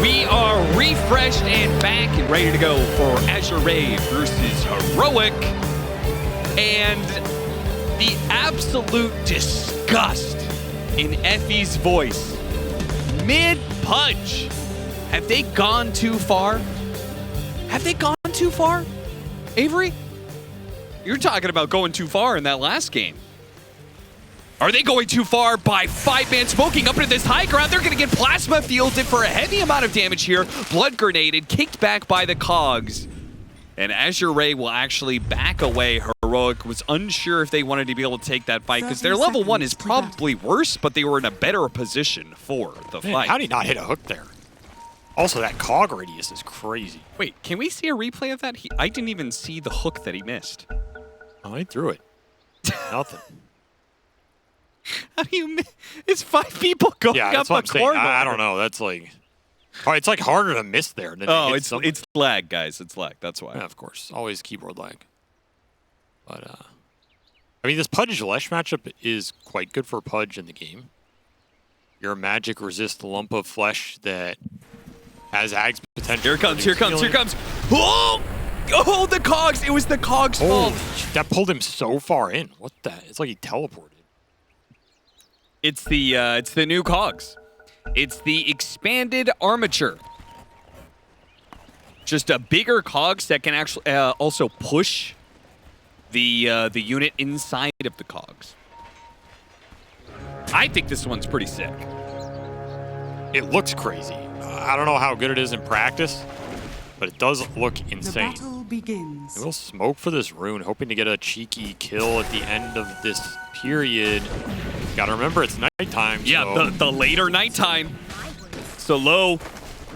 We are refreshed and back and ready to go for Azure versus Heroic. And the absolute disgust in Effie's voice. Mid-punch. Have they gone too far? Have they gone too far? Avery? You're talking about going too far in that last game. Are they going too far by 5-man smoking up into this high ground? They're going to get plasma fielded for a heavy amount of damage here. Blood grenaded, kicked back by the Cogs. And Azure will actually back away. Heroic was unsure if they wanted to be able to take that fight because their level 1 is probably worse, but they were in a better position for the fight. How did he not hit a hook there? Also, that Cog radius is crazy. Wait, can we see a replay of that? I didn't even see the hook that he missed. Oh, he threw it. Nothing. How do you miss? It's 5 people going up a corner. I don't know. That's like... It's like harder to miss there than it's lag, guys. It's lag. That's why. Yeah, of course. Always keyboard lag. But, I mean, this Pudge-Lesh matchup is quite good for Pudge in the game. You're a magic resist lump of flesh that has Ag's potential. Here it comes, here it comes, here it comes. Oh! Oh, the Cogs! It was the Cogs' fault. That pulled him so far in. What the? It's like he teleported. It's the new Cogs. It's the expanded armature. Just a bigger Cogs that can actually also push the unit inside of the Cogs. I think this one's pretty sick. It looks crazy. I don't know how good it is in practice, but it does look insane. The battle begins. A little smoke for this rune, hoping to get a cheeky kill at the end of this period. Gotta remember, it's nighttime. Yeah, so. the later nighttime. So low,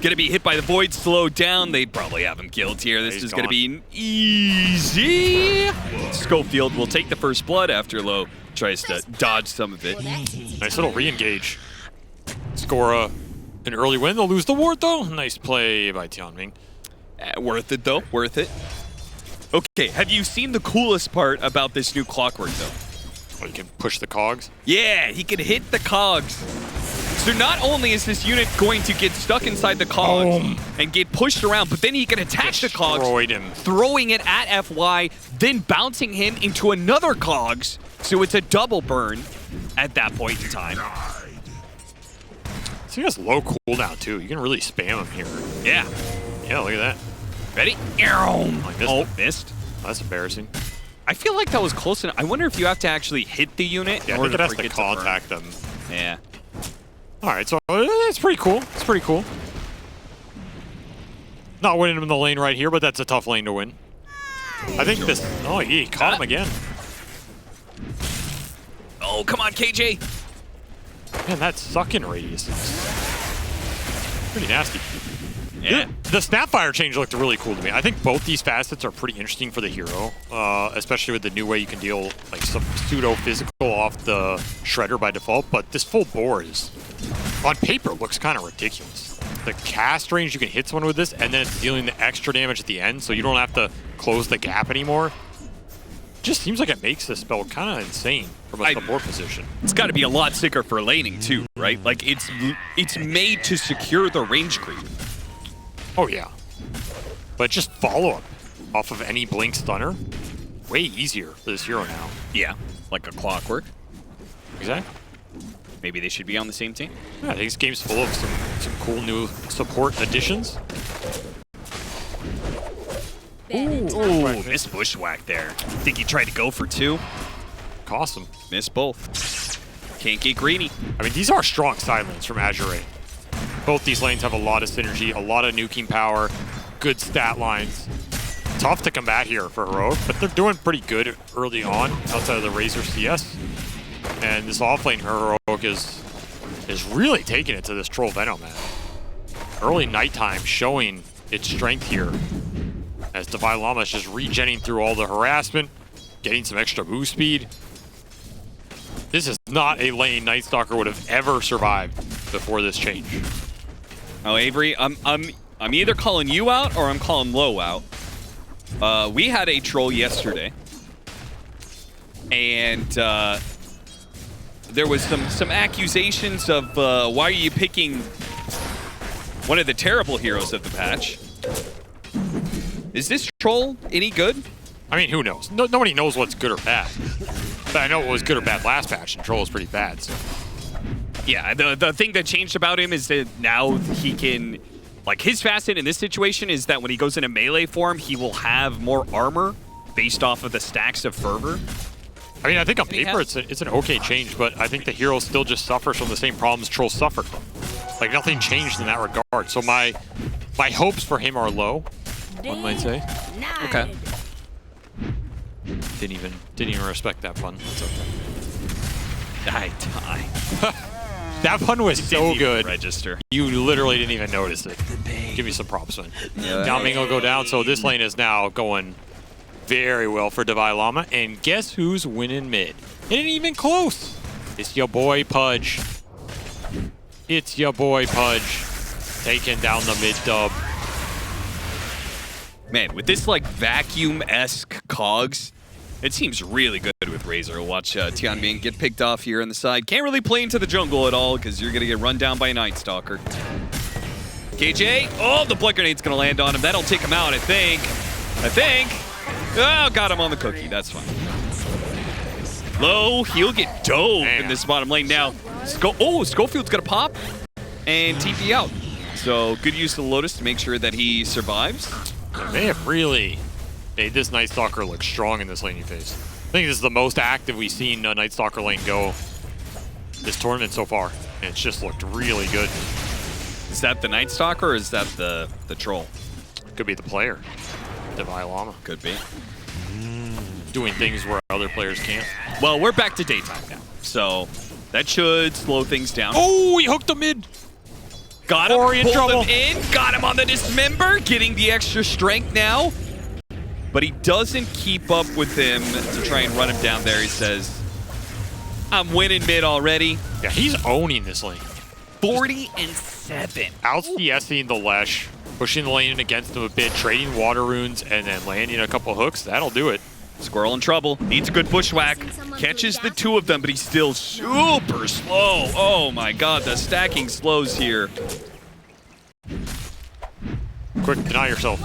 gonna be hit by the void, slowed down. They'd probably have him killed here. This is gonna be easy. Schofield will take the first blood after low tries to dodge some of it. Nice little re-engage. Score an early win. They'll lose the ward though. Nice play by Tianming. Worth it though, worth it. Okay, have you seen the coolest part about this new clockwork though? Oh, you can push the Cogs? Yeah, he can hit the Cogs. So not only is this unit going to get stuck inside the Cogs and get pushed around, but then he can attack the Cogs, throwing it at FY, then bouncing him into another Cogs. So it's a double burn at that point in time. So he has low cooldown too. You can really spam him here. Yeah. Yeah, look at that. Ready? Like this. Oh, missed. That's embarrassing. I feel like that was close enough. I wonder if you have to actually hit the unit in order it has to contact them. Yeah. All right, so it's pretty cool. It's pretty cool. Not winning him in the lane right here, but that's a tough lane to win. I think this... Oh, he caught him again. Oh, come on, KJ. Man, that sucking radius is pretty nasty. Yeah. The Snapfire change looked really cool to me. I think both these facets are pretty interesting for the hero, especially with the new way you can deal like some pseudo-physical off the Shredder by default, but this full board is, on paper, looks kind of ridiculous. The cast range, you can hit someone with this, and then it's dealing the extra damage at the end, so you don't have to close the gap anymore. Just seems like it makes this spell kind of insane from a support position. It's got to be a lot sicker for laning too, right? Like it's made to secure the range creep. Oh yeah, but just follow-up off of any blink stunner, way easier for this hero now. Yeah, like a clockwork. Exactly. Maybe they should be on the same team. Yeah, I think this game's full of some cool new support additions. Ooh, missed bushwhack there. Think he tried to go for 2? Cost him. Missed both. Can't get greedy. I mean, these are strong side lanes from Azure. Both these lanes have a lot of synergy, a lot of nuking power, good stat lines. Tough to combat here for Heroic, but they're doing pretty good early on outside of the Razor CS. And this offlane Heroic is really taking it to this Troll Venom, man. Early nighttime showing its strength here as Divine Llama is just regenning through all the harassment, getting some extra move speed. This is not a lane Night Stalker would have ever survived before this change. Oh, Avery, I'm either calling you out or I'm calling Low out. We had a troll yesterday, and there was some accusations of why are you picking one of the terrible heroes of the patch. Is this troll any good? I mean, who knows? Nobody knows what's good or bad. But I know what was good or bad last patch, and troll was pretty bad. So. Yeah, the thing that changed about him is that now he can, like, his facet in this situation is that when he goes into melee form, he will have more armor based off of the stacks of fervor. I mean, I think on paper it's an okay change, but I think the hero still just suffers from the same problems trolls suffered. Like, nothing changed in that regard. So my hopes for him are low, one might say. Okay. Didn't even respect that pun. That's okay. That pun was so good. Register. You literally didn't even notice it. Give me some props, man. Now Ming will go down, so this lane is now going very well for Divine Llama. And guess who's winning mid? It ain't even close. It's your boy Pudge. It's your boy Pudge taking down the mid dub. Man, with this like vacuum-esque cogs, it seems really good with Razor. Watch Tianming get picked off here on the side. Can't really play into the jungle at all because you're going to get run down by a Night Stalker. KJ, oh, the blood grenade's going to land on him. That'll take him out, I think. Oh, got him on the cookie. That's fine. Low, he'll get dove in this bottom lane now. Schofield's going to pop and TP out. So good use of the Lotus to make sure that he survives. They have really made this Night Stalker look strong in this lane you faced. I think this is the most active we've seen a Night Stalker lane go this tournament so far. And it's just looked really good. Is that the Night Stalker or is that the troll? Could be the player. Divine Llama. Could be. Doing things where other players can't. Well, we're back to daytime now, so that should slow things down. Oh, he hooked him in. Got him, Ori in pulled trouble. him in, got him on the dismember, getting the extra strength now. But he doesn't keep up with him to try and run him down there. He says, I'm winning mid already. Yeah, he's owning this lane. 40-7. Out CSing the Lesh, pushing the lane in against him a bit, trading water runes, and then landing a couple hooks. That'll do it. Squirrel in trouble. Needs a good bushwhack. Catches the two of them, but he's still super slow. Oh my god, the stacking slows here. Quick, deny yourself.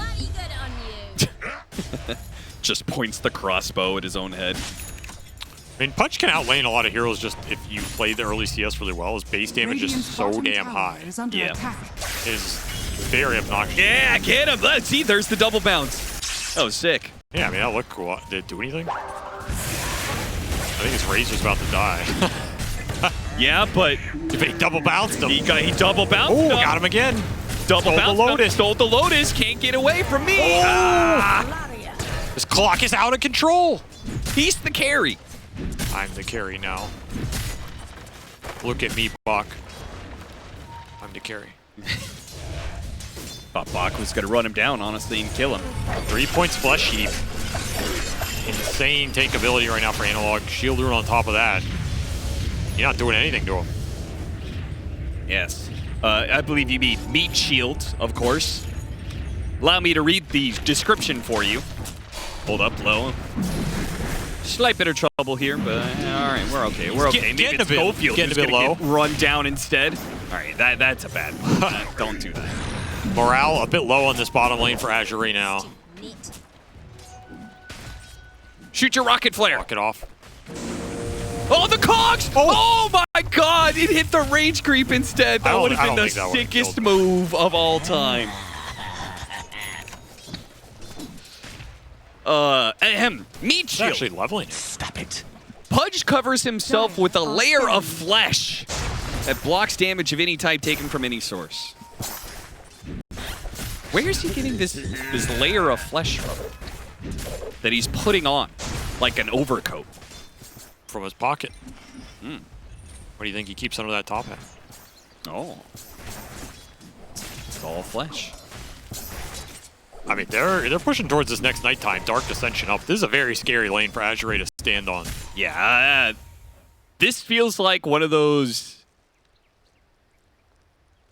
Just points the crossbow at his own head. I mean, Punch can outlane a lot of heroes just if you play the early CS really well. His base damage is so damn high. Yeah. It is very obnoxious. Yeah, get him. Let's see, there's the double bounce. Oh, sick. Yeah, I mean, that looked cool. Did it do anything? I think his Razor's about to die. Yeah, but He double bounced him. he double bounced. Oh, got him again. Double Stole bounce. the Lotus. Stole the Lotus. Can't get away from me. Oh. Ah, This clock is out of control. he's the carry. I'm the carry now. Look at me, Bach. I'm the carry. Thought Bach was going to run him down, honestly, and kill him. 3 points flesh heap. Insane tank ability right now for Analog. Shield rune on top of that. You're not doing anything to him. Yes. I believe you mean meat shield, of course. Allow me to read the description for you. Hold up, low. Slight bit of trouble here, but all right, we're okay. We're okay. Maybe it's Schofield who's going to get run down instead. All right, that's a bad one. Don't do that. Morale a bit low on this bottom lane for Azure right now. Shoot your rocket flare. Rock it off. Oh, the cogs! Oh my god, it hit the rage creep instead. That would have been the sickest move of all time. Meat shield. Actually leveling it. Stop it. Pudge covers himself with a layer of flesh that blocks damage of any type taken from any source. Where is he getting this layer of flesh from? That he's putting on, like an overcoat. From his pocket. What do you think he keeps under that top hat? Oh. It's all flesh. I mean, they're pushing towards this next nighttime, Dark Ascension up. This is a very scary lane for Azure to stand on. Yeah, this feels like one of those...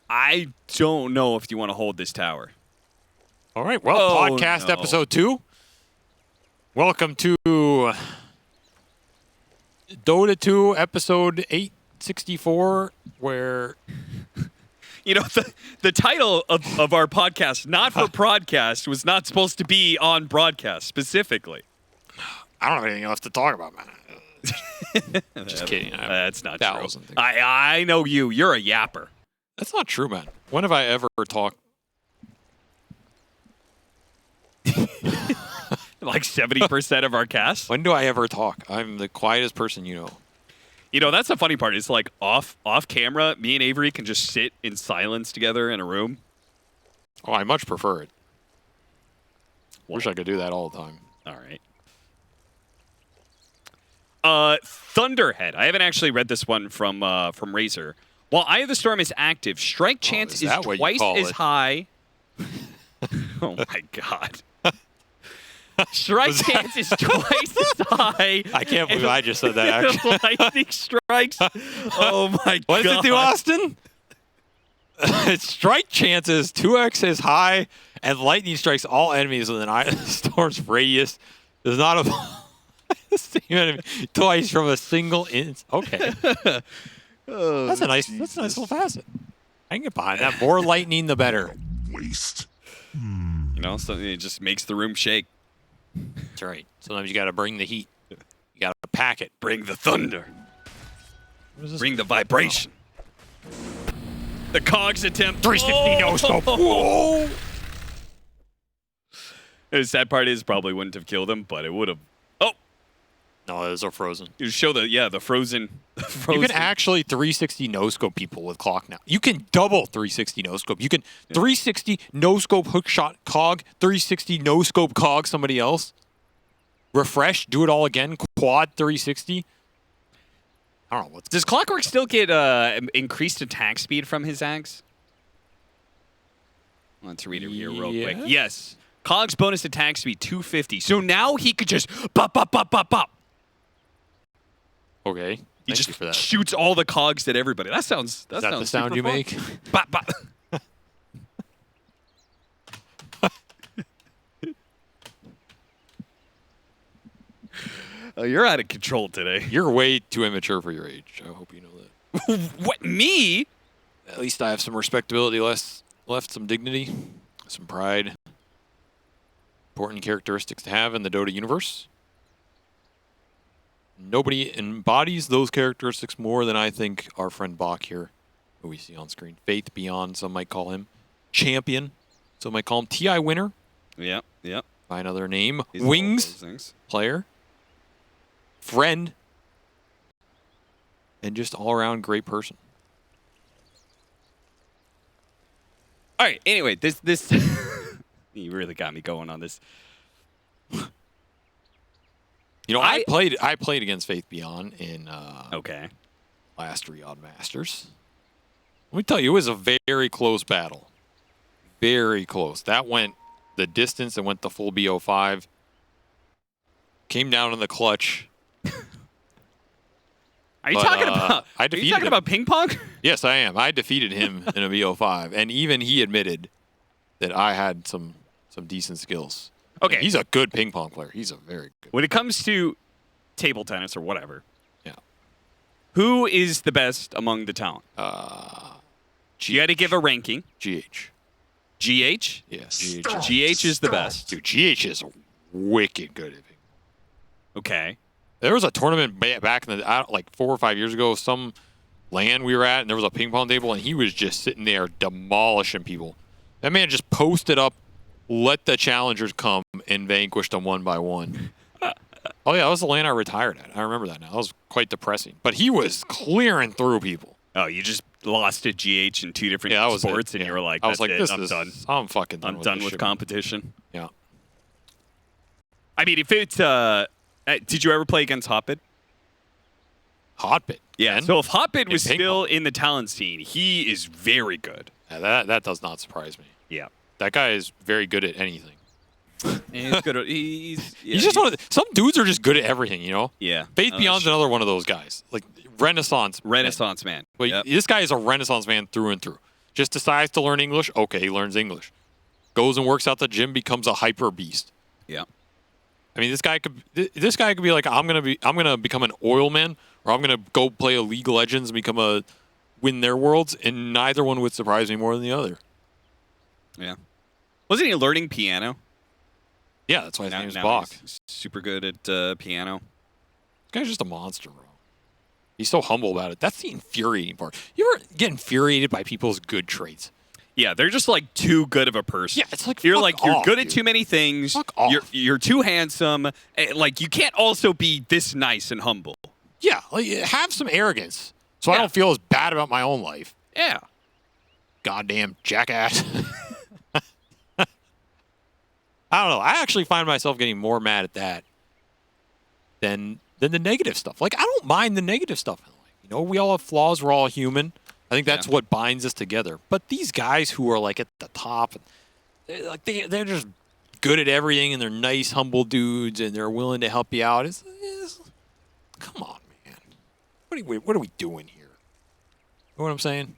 I don't know if you want to hold this tower. All right, well, podcast episode 2. Welcome to Dota 2 episode 864, where You know, the title of our podcast, Not for Broadcast, was not supposed to be on broadcast specifically. I don't have anything else to talk about, man. Just kidding. That's not true. Things. I know you. You're a yapper. That's not true, man. When have I ever talked? Like 70% of our cast. When do I ever talk? I'm the quietest person you know. You know, that's the funny part. It's like off camera, me and Avery can just sit in silence together in a room. Oh, I much prefer it. Wish I could do that all the time. All right. Thunderhead. I haven't actually read this one from Razor. While Eye of the Storm is active, strike chance is twice as high. Oh my god. Strike chance is twice as high. I can't believe I just said that, actually. Lightning strikes. Oh my god. What does it do, Austin? Strike chance is 2x as high, and lightning strikes all enemies within Eye of the Storm's radius. Does not apply the same enemy twice from a single instance. Okay. That's a nice little facet. I can get behind that. More lightning, the better. Waste. You know, so it just makes the room shake. That's right. Sometimes you got to bring the heat. You got to pack it. Bring the thunder. Bring the vibration. The Cogs attempt. 360 no scope. Whoa! The sad part is probably wouldn't have killed him, but it would have. Oh! No, those are frozen. You show the frozen. You can actually 360 no scope people with clock now. You can double 360 no scope. You can 360 no scope hook shot cog, 360 no scope cog somebody else. Refresh, do it all again. Quad 360. I don't know what's. Does Clockwork still get increased attack speed from his axe? Let's read it here real quick. Yes. Cog's bonus attack speed 250. So now he could just pop, pop, pop, pop, pop. Okay. He Thank just you for that. shoots all the cogs at everybody. That sounds. Is that the sound super you fun. make? Bop, bop. You're out of control today. You're way too immature for your age. I hope you know that. What, me? At least I have some respectability left, some dignity, some pride. Important characteristics to have in the Dota universe. Nobody embodies those characteristics more than I think our friend Bach here, who we see on screen. Faith Beyond, some might call him. Champion, some might call him. TI winner. Yep. By another name. He's Wings player. Friend. And just all-around great person. All right. Anyway, this you really got me going on this. You know, I played against Faith Beyond in Okay. last Riyadh Masters. Let me tell you, it was a very close battle. Very close. That went the distance and went the full BO5. Came down in the clutch. Are you talking about ping pong? Yes, I am. I defeated him in a BO5, and even he admitted that I had some decent skills. Okay. He's a good ping pong player. He's a very good. When it comes to table tennis or whatever, Yeah. who is the best among the talent? You got to give a ranking. GH. GH? Yes. GH is the best. Dude, GH is wicked good at ping. Okay. There was a tournament back in the like 4 or 5 years ago. Some LAN we were at, and there was a ping pong table, and he was just sitting there demolishing people. That man just posted up, let the challengers come, and vanquished them one by one. Oh yeah, that was the LAN I retired at. I remember that now. That was quite depressing. But he was clearing through people. Oh, you just lost to GH in 2 different sports, and you were like, I was like, I'm done. I'm fucking done. I'm done with competition. Yeah. I mean, if it's did you ever play against Hotbit? Hotbit. Yeah. And So if Hotbit was ping still pong. in the talent scene, he is very good. Yeah, that does not surprise me. Yeah. That guy is very good at anything. He's good at, he's He's just some dudes are just good at everything, you know? Yeah. Faith Beyond's another one of those guys. Like Renaissance man. But Yep. this guy is a Renaissance man through and through. Just decides to learn English. Okay, he learns English. Goes and works out the gym, becomes a hyper beast. Yeah. I mean, this guy could be like, I'm gonna become an oil man, or I'm gonna go play a League of Legends and become a win their worlds, and neither one would surprise me more than the other. Yeah. Wasn't he learning piano? Yeah, that's why his name's Now Bach. he's super good at piano. This guy's just a monster, bro. He's so humble about it. That's the infuriating part. You ever get infuriated by people's good traits? Yeah, they're just like too good of a person. Yeah, it's like you're fuck like you're off, good at dude. too many things. Fuck off. You're too handsome. Like you can't also be this nice and humble. Yeah, like, have some arrogance, so I Yeah. don't feel as bad about my own life. Yeah. Goddamn jackass. I don't know. I actually find myself getting more mad at that than the negative stuff. Like, I don't mind the negative stuff in life. You know, we all have flaws. We're all human. I think that's what binds us together. But these guys who are like at the top, they're just good at everything, and they're nice, humble dudes, and they're willing to help you out. Come on, man. What are we doing here? You know what I'm saying?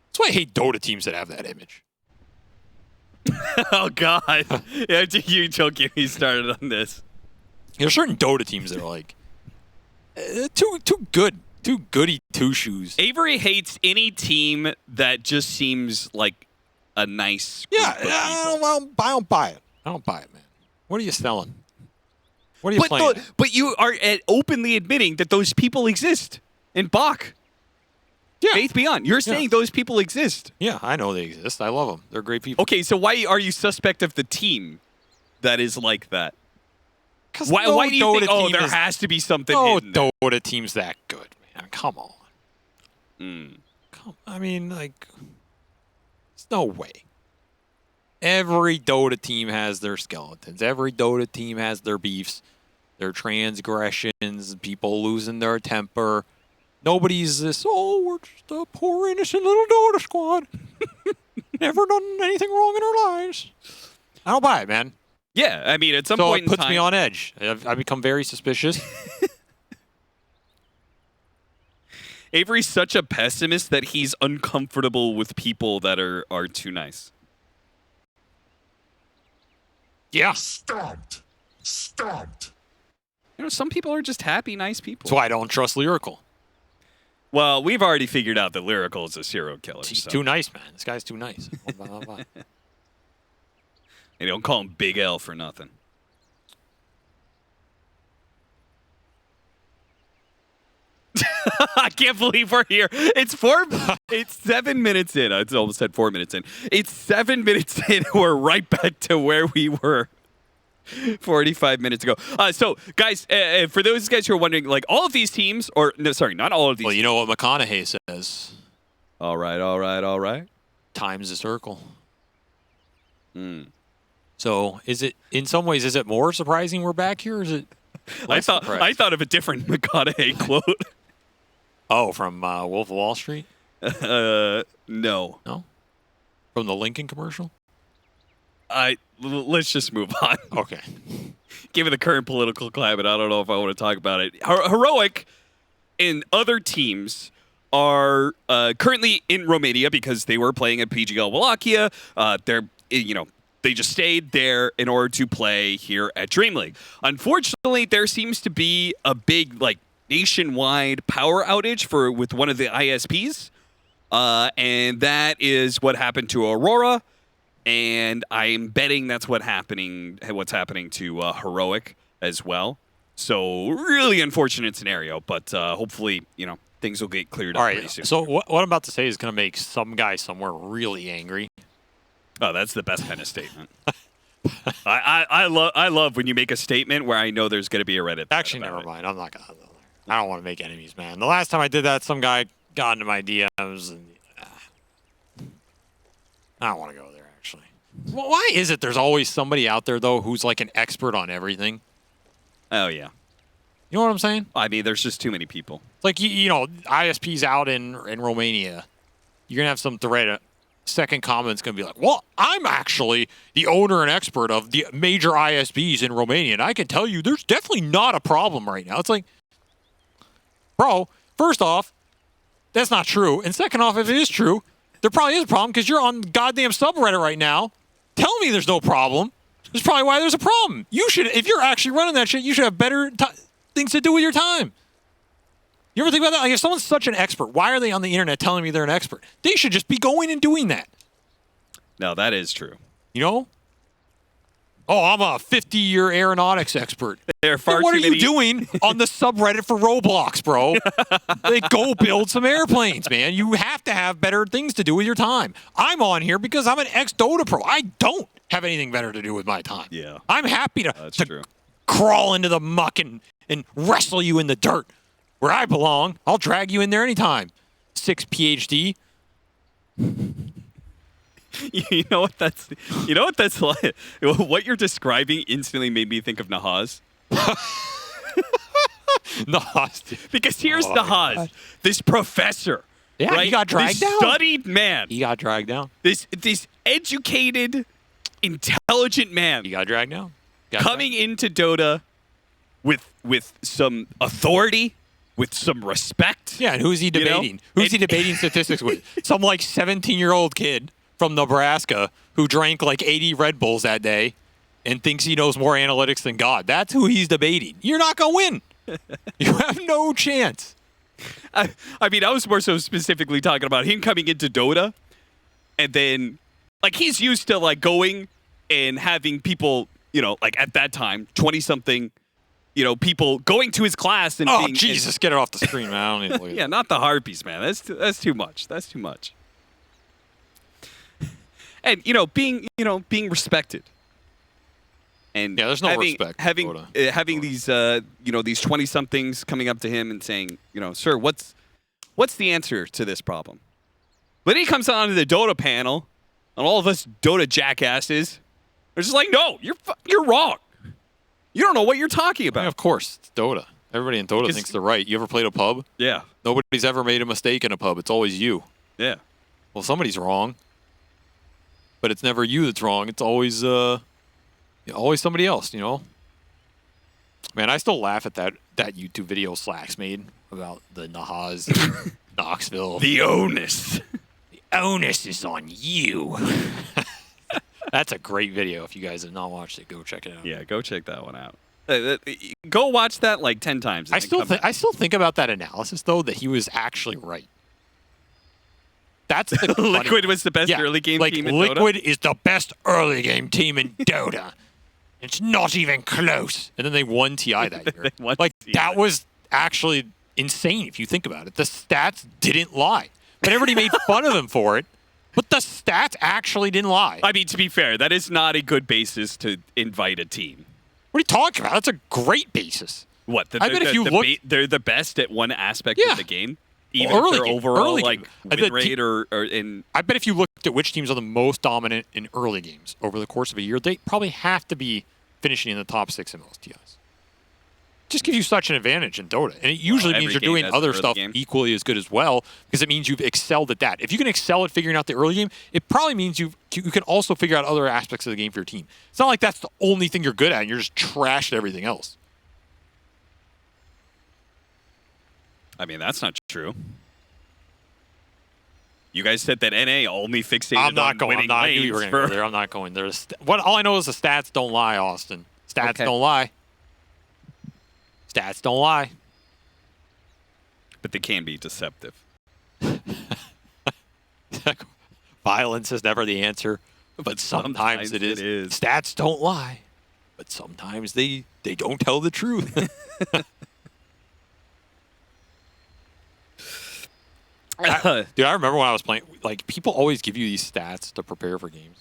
That's why I hate Dota teams that have that image. Oh God. Yeah, you don't get me started on this. There's certain Dota teams that are like too good, too goody two shoes. Avery hates any team that just seems like a nice group of people. I don't buy it. I don't buy it, man. What are you selling? What are you playing? But you are openly admitting that those people exist in Bach. Yeah. Faith Beyond. You're saying those people exist. Yeah, I know they exist. I love them. They're great people. Okay, so why are you suspect of the team that is like that? Why do you think, there has to be something hidden there? Dota team's that good, man. Come on. Mm. I mean, like, there's no way. Every Dota team has their skeletons. Every Dota team has their beefs, their transgressions, people losing their temper. Nobody's this, we're just a poor, innocent little Dota squad. Never done anything wrong in our lives. I don't buy it, man. Yeah, I mean, at some So point it puts in time, me on edge. I've become very suspicious. Avery's such a pessimist that he's uncomfortable with people that are too nice. Yeah. Stomped. You know, some people are just happy, nice people. That's why I don't trust Lyrical. Well, we've already figured out that Lyrical is a serial killer. He's so. too nice, man. This guy's too nice. They don't call him Big L for nothing. I can't believe we're here. It's 7 minutes in. I almost said 4 minutes in. It's 7 minutes in. We're right back to where we were 45 minutes ago. So, guys, for those guys who are wondering, like, all of these teams, or no, sorry, not all of these. Well, you know what McConaughey says. All right. Time's a circle. Hmm. So, in some ways, is it more surprising we're back here, or is it less I surprising? thought of a different McConaughey quote. Oh, from Wolf of Wall Street? No. No? From the Lincoln commercial? Let's just move on. Okay. Given the current political climate, I don't know if I want to talk about it. Heroic and other teams are currently in Romania because they were playing at PGL Wallachia. They just stayed there in order to play here at DreamLeague. Unfortunately, there seems to be a big nationwide power outage with one of the ISPs, and that is what happened to Aurora. And I'm betting that's what's happening to Heroic as well. So really unfortunate scenario, but hopefully things will get cleared up pretty soon. So what I'm about to say is going to make some guy somewhere really angry. Oh, that's the best kind of statement. I love when you make a statement where I know there's going to be a Reddit. Actually, never mind. I'm not going to. I don't want to make enemies, man. The last time I did that, some guy got into my DMs, and I don't want to go there, actually. Well, why is it there's always somebody out there, though, who's like an expert on everything? Oh, yeah. You know what I'm saying? I mean, there's just too many people. Like, ISP's out in Romania. You're going to have some thread. Second comment's going to be like, well, I'm actually the owner and expert of the major ISPs in Romania, and I can tell you there's definitely not a problem right now. It's like, bro, first off, that's not true. And second off, if it is true, there probably is a problem because you're on goddamn subreddit right now. Tell me there's no problem. There's probably why there's a problem. You should, if you're actually running that shit, you should have better things to do with your time. You ever think about that? Like, if someone's such an expert, why are they on the internet telling me they're an expert? They should just be going and doing that. No, that is true. You know? Oh, I'm a 50-year aeronautics expert. There are far Then what too are you many- doing on the subreddit for Roblox, bro? Like, go build some airplanes, man. You have to have better things to do with your time. I'm on here because I'm an ex-Dota pro. I don't have anything better to do with my time. Yeah. I'm happy to That's true. crawl into the muck and wrestle you in the dirt where I belong. I'll drag you in there anytime. 6 PhD. You know what that's like? What you're describing instantly made me think of Nahaz. Nahaz. Because here's Nahaz, this professor. Yeah, right? he got dragged this down. Studied man. He got dragged down. This educated, intelligent man. He got dragged down. Coming into Dota with some authority, with some respect. Yeah, and who's he debating? Who's he debating statistics with? Some like 17-year-old kid from Nebraska who drank like 80 Red Bulls that day and thinks he knows more analytics than God. That's who he's debating. You're not going to win. You have no chance. I mean, I was more so specifically talking about him coming into Dota, and then, like, he's used to, like, going and having people, like, at that time, 20-something, people going to his class and Oh, being... Jesus, get it off the screen, man. I don't need to look at Yeah, not the harpies, man. That's too much. That's too much. And, being respected. And Yeah, there's no respect in Having Dota. having these these 20-somethings coming up to him and saying, sir, what's the answer to this problem? But he comes on to the Dota panel, and all of us Dota jackasses are just like, no, you're wrong. You don't know what you're talking about. Yeah, of course, it's Dota. Everybody in Dota thinks they're right. You ever played a pub? Yeah. Nobody's ever made a mistake in a pub. It's always you. Yeah. Well, somebody's wrong, but it's never you that's wrong. It's always somebody else, Man, I still laugh at that YouTube video Slacks made about the Nahaz Knoxville. The onus. The onus is on you. That's a great video. If you guys have not watched it, go check it out. Yeah, go check that one out. Go watch that like 10 times. I still think about that analysis though, that he was actually right. That's the Liquid was the best early game team in Liquid Dota. is the best early game team in Dota. It's not even close. And then they won TI that year. That was actually insane if you think about it. The stats didn't lie. But everybody made fun of him for it. But the stats actually didn't lie. I mean, to be fair, that is not a good basis to invite a team. What are you talking about? That's a great basis. What? I bet if you look, they're the best at one aspect of the game, even early if their game, overall early like game. win rate or in. I bet if you looked at which teams are the most dominant in early games over the course of a year, they probably have to be finishing in the top 6 in most TIs. Just gives you such an advantage in Dota. And it usually means you're doing other stuff equally as good as well, because it means you've excelled at that. If you can excel at figuring out the early game, it probably means you can also figure out other aspects of the game for your team. It's not like that's the only thing you're good at and you're just trash at everything else. I mean, that's not true. You guys said that NA only fixated on winning lanes. I'm not going there. All I know is the stats don't lie, Austin. Stats don't lie. Stats don't lie. But they can be deceptive. Violence is never the answer, but sometimes it is. Stats don't lie, but sometimes they don't tell the truth. Dude, I remember when I was playing, like, people always give you these stats to prepare for games.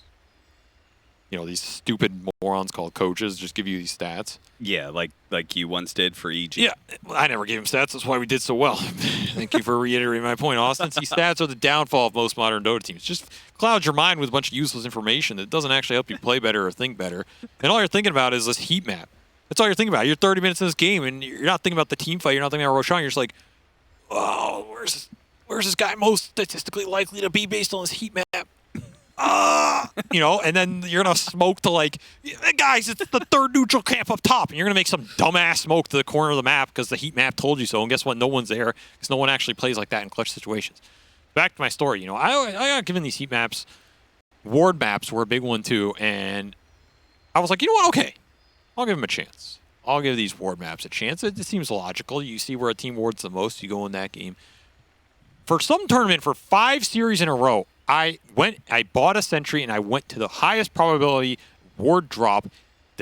These stupid morons called coaches just give you these stats. Yeah, like you once did for EG. Yeah, I never gave him stats. That's why we did so well. Thank you for reiterating my point, Austin. See, stats are the downfall of most modern Dota teams. Just clouds your mind with a bunch of useless information that doesn't actually help you play better or think better. And all you're thinking about is this heat map. That's all you're thinking about. You're 30 minutes in this game, and you're not thinking about the team fight. You're not thinking about Roshan. You're just like, oh, where's this guy most statistically likely to be based on this heat map? And then you're going to smoke to guys, it's the third neutral camp up top. And you're going to make some dumbass smoke to the corner of the map because the heat map told you so. And guess what? No one's there because no one actually plays like that in clutch situations. Back to my story. I got given these heat maps. Ward maps were a big one too. And I was like, you know what? Okay. I'll give him a chance. I'll give these ward maps a chance. It seems logical. You see where a team wards the most, you go in that game. For some tournament, for 5 series in a row, I bought a sentry and I went to the highest probability ward drop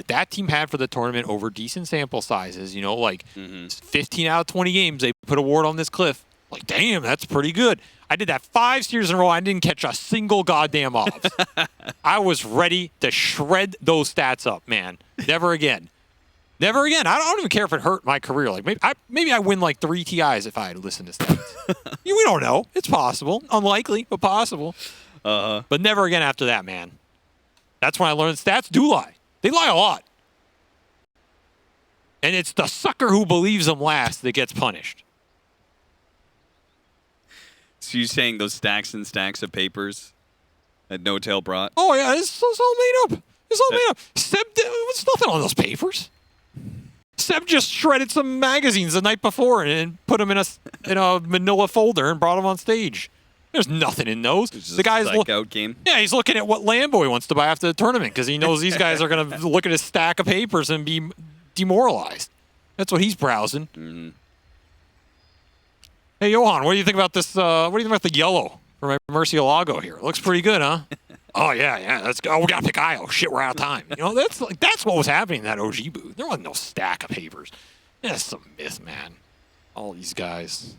that team had for the tournament over decent sample sizes. You know, like 15 out of 20 games, they put a ward on this cliff. Like, damn, that's pretty good. I did that 5 series in a row. I didn't catch a single goddamn off. I was ready to shred those stats up, man. Never again. Never again. I don't even care if it hurt my career. Like maybe I win like 3 TIs if I had listened to stats. We don't know. It's possible. Unlikely, but possible. But never again after that, man. That's when I learned stats do lie. They lie a lot. And it's the sucker who believes them last that gets punished. So you're saying those stacks and stacks of papers that No Tail brought? Oh, yeah. It's all made up. It's all made up. Seb, there's nothing on those papers. Seb just shredded some magazines the night before and put them in a manila folder and brought them on stage. There's nothing in those. The guy's out game. Yeah, he's looking at what Lambo he wants to buy after the tournament because he knows these guys are going to look at his stack of papers and be demoralized. That's what he's browsing. Mm-hmm. Hey, Johan, what do you think about this? What do you think about the yellow for my Murcielago here? It looks pretty good, huh? Oh, yeah. Let's go. Oh, we got to pick IO. Shit, we're out of time. You know, that's what was happening in that OG booth. There wasn't no stack of papers. That's some myth, man. All these guys.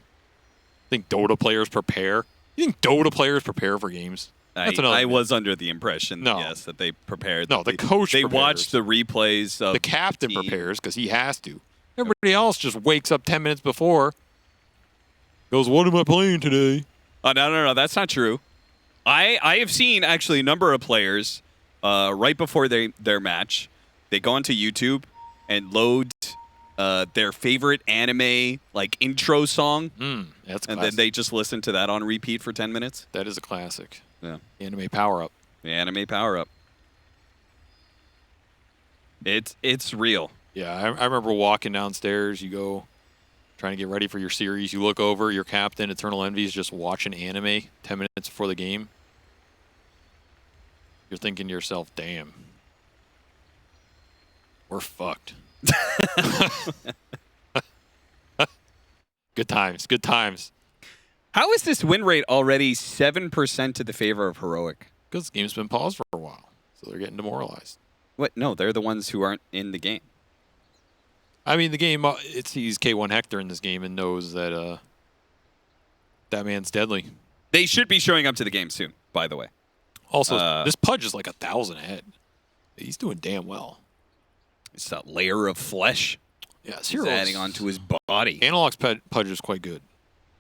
Think Dota players prepare? You think Dota players prepare for games? I was under the impression, yes, that they prepared. No, the coach They prepares. watched the replays of the captain prepares because he has to. Everybody else just wakes up 10 minutes before. Goes, what am I playing today? Oh, no, that's not true. I have seen actually a number of players right before their match, they go onto YouTube and load their favorite anime like intro song. That's classic. And then they just listen to that on repeat for 10 minutes. That is a classic. Yeah. Anime power up. The anime power up. It's real. Yeah, I remember walking downstairs. You go trying to get ready for your series. You look over, your captain, Eternal Envy, is just watching anime 10 minutes before the game. You're thinking to yourself, damn, we're fucked. Good times, good times. How is this win rate already 7% to the favor of Heroic? Because the game's been paused for a while, so they're getting demoralized. What? No, they're the ones who aren't in the game. I mean, the game, it sees K1 Hector in this game and knows that that man's deadly. They should be showing up to the game soon, by the way. Also, this Pudge is like 1,000 ahead. He's doing damn well. It's that layer of flesh. Yeah, he's adding onto his body. Analog's Pudge is quite good.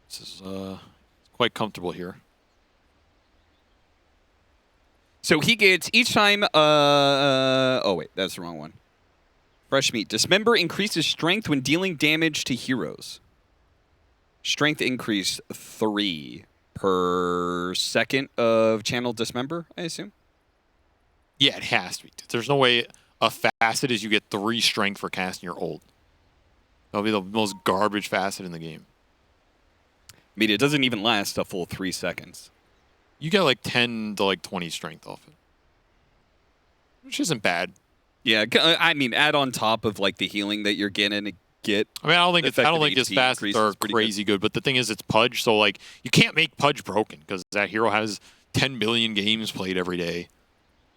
This is quite comfortable here. So he gets each time. Oh wait, that's the wrong one. Fresh meat. Dismember increases strength when dealing damage to heroes. Strength increase 3 per second of channel dismember, I assume. Yeah, it has to be. There's no way a facet is you get 3 strength for casting your ult. That'll be the most garbage facet in the game. I mean, it doesn't even last a full 3 seconds. You get like 10 to like 20 strength off it, which isn't bad. Yeah, I mean, add on top of like the healing that you're getting to get. I mean, I don't think his facets are crazy good, but the thing is, it's Pudge, so like you can't make Pudge broken because that hero has 10 million games played every day.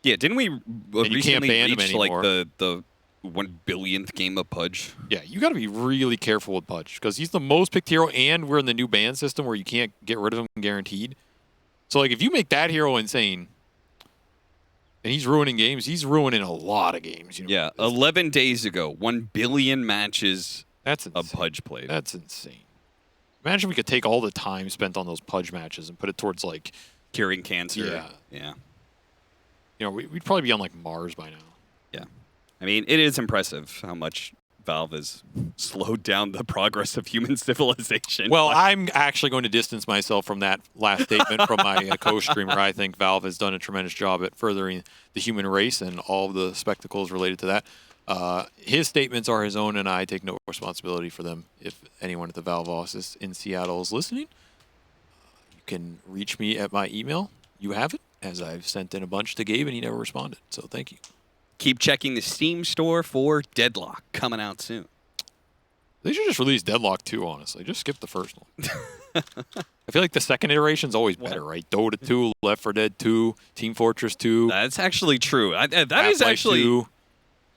Yeah, didn't we recently reach like anymore. the 1 billionth game of Pudge? Yeah, you got to be really careful with Pudge because he's the most picked hero, and we're in the new ban system where you can't get rid of him guaranteed. So like, if you make that hero insane, and he's ruining games, he's ruining a lot of games. You know? Yeah, 11 days ago, 1 billion matches of Pudge played. That's insane. Imagine we could take all the time spent on those Pudge matches and put it towards like curing cancer. Yeah. You know, we'd probably be on like Mars by now. Yeah. I mean, it is impressive how much Valve has slowed down the progress of human civilization. Well, I'm actually going to distance myself from that last statement from my co-streamer. I think Valve has done a tremendous job at furthering the human race and all of the spectacles related to that. His statements are his own, and I take no responsibility for them. If anyone at the Valve office in Seattle is listening, you can reach me at my email. You have it, as I've sent in a bunch to Gabe, and he never responded. So thank you. Keep checking the Steam store for Deadlock coming out soon. They should just release Deadlock 2, honestly. Just skip the first one. I feel like the second iteration is always better, right? Dota 2, Left 4 Dead 2, Team Fortress 2. That's actually true. That is Half-Life actually 2,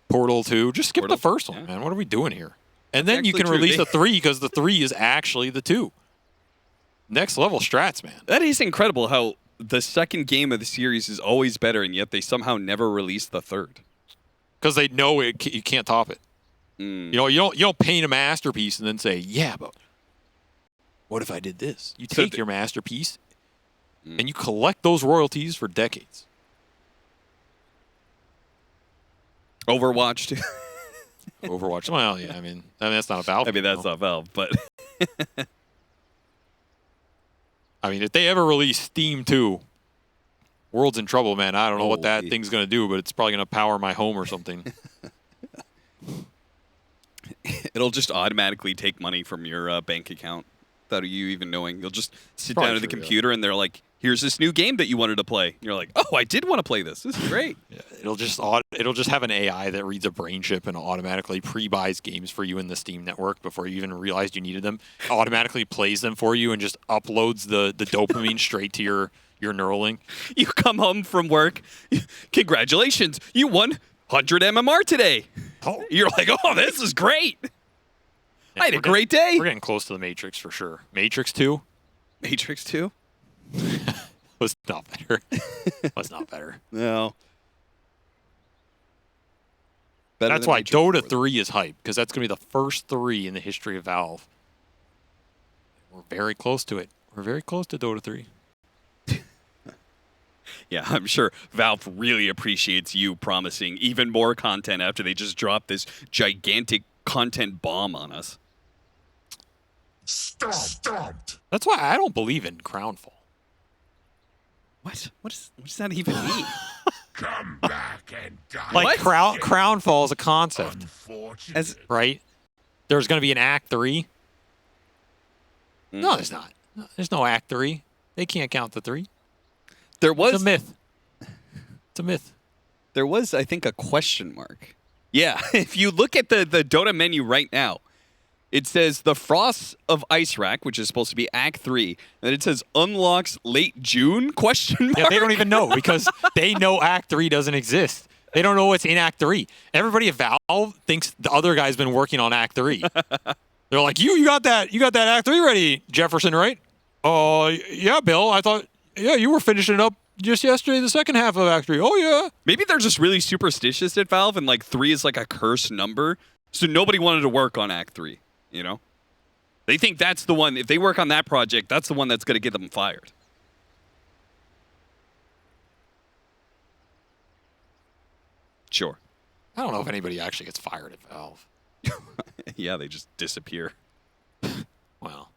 Portal 2. Just skip Portal, the first one, yeah. man. What are we doing here? And That's then you actually can true. release the 3 because the 3 is actually the 2. Next level strats, man. That is incredible how the second game of the series is always better, and yet they somehow never release the third. Because they know you can't top it. You know, you don't paint a masterpiece and then say, yeah, but what if I did this? You take your masterpiece and you collect those royalties for decades. Overwatch too. Overwatch. Well, yeah, I mean that's not a Valve. I mean that's not Valve, but I mean, if they ever release Steam 2, world's in trouble, man. I don't know what that Holy. thing's gonna do, but it's probably gonna power my home or something. it'll just automatically take money from your bank account without you even knowing. You'll just sit Probably down at the true, yeah. computer and they're like, "Here's this new game that you wanted to play." And you're like, "Oh, I did want to play this. This is great." Yeah, it'll just have an AI that reads a brain chip and automatically pre-buys games for you in the Steam network before you even realized you needed them. Automatically plays them for you and just uploads the dopamine straight to your Neuralink. You come home from work, congratulations, you won 100 MMR today. Oh. You're like, "Oh, this is great. I had a We're great day." We're getting close to the Matrix for sure. Matrix 2 Matrix 2? was not better. Was not better. No. Better That's than why Matrix Dota 4, 3 is hype, because that's going to be the first 3 in the history of Valve. We're very close to it. We're very close to Dota 3. Yeah, I'm sure Valve really appreciates you promising even more content after they just dropped this gigantic content bomb on us. Stomped. That's why I don't believe in Crownfall. What? What does that even mean? Come back and die. Like Crownfall is a concept, Unfortunate. As right? There's going to be an Act 3. No, there's not. No, there's no Act 3. They can't count the 3. there It's was a myth. It's a myth. there was, I think, a question mark. Yeah, if you look at the Dota menu right now, it says the Frost of Ice Rack, which is supposed to be Act 3, and it says unlocks late June, question mark. Yeah, they don't even know because they know Act 3 doesn't exist. They don't know what's in Act 3. Everybody at Valve thinks the other guy's been working on Act 3. They're like, you got that Act 3 ready, Jefferson, right? Oh, yeah, Bill. I thought, yeah, you were finishing it up just yesterday, the second half of Act 3. Oh, yeah. Maybe they're just really superstitious at Valve, and like 3 is like a cursed number, so nobody wanted to work on Act 3, you know? They think that's the one, if they work on that project, that's the one that's going to get them fired. Sure. I don't know if anybody actually gets fired at Valve. Yeah, they just disappear. Well.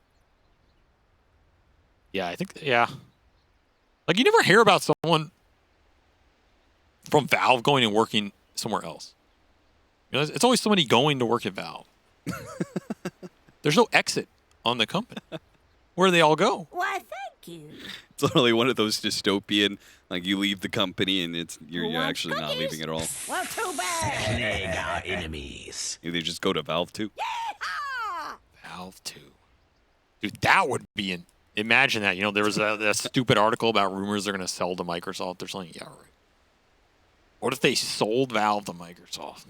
Yeah, I think, yeah. Like, you never hear about someone from Valve going and working somewhere else. You know, it's always somebody going to work at Valve. There's no exit on the company. Where do they all go? Why, thank you. It's literally one of those dystopian, like you leave the company and you're Want actually not cookies? leaving at all. Well, too bad. Plague our enemies. Maybe they just go to Valve too. Yeehaw! Valve 2. Dude, that would be an... Imagine that. You know, there was that stupid article about rumors they're going to sell to Microsoft or something. Yeah, right. What if they sold Valve to Microsoft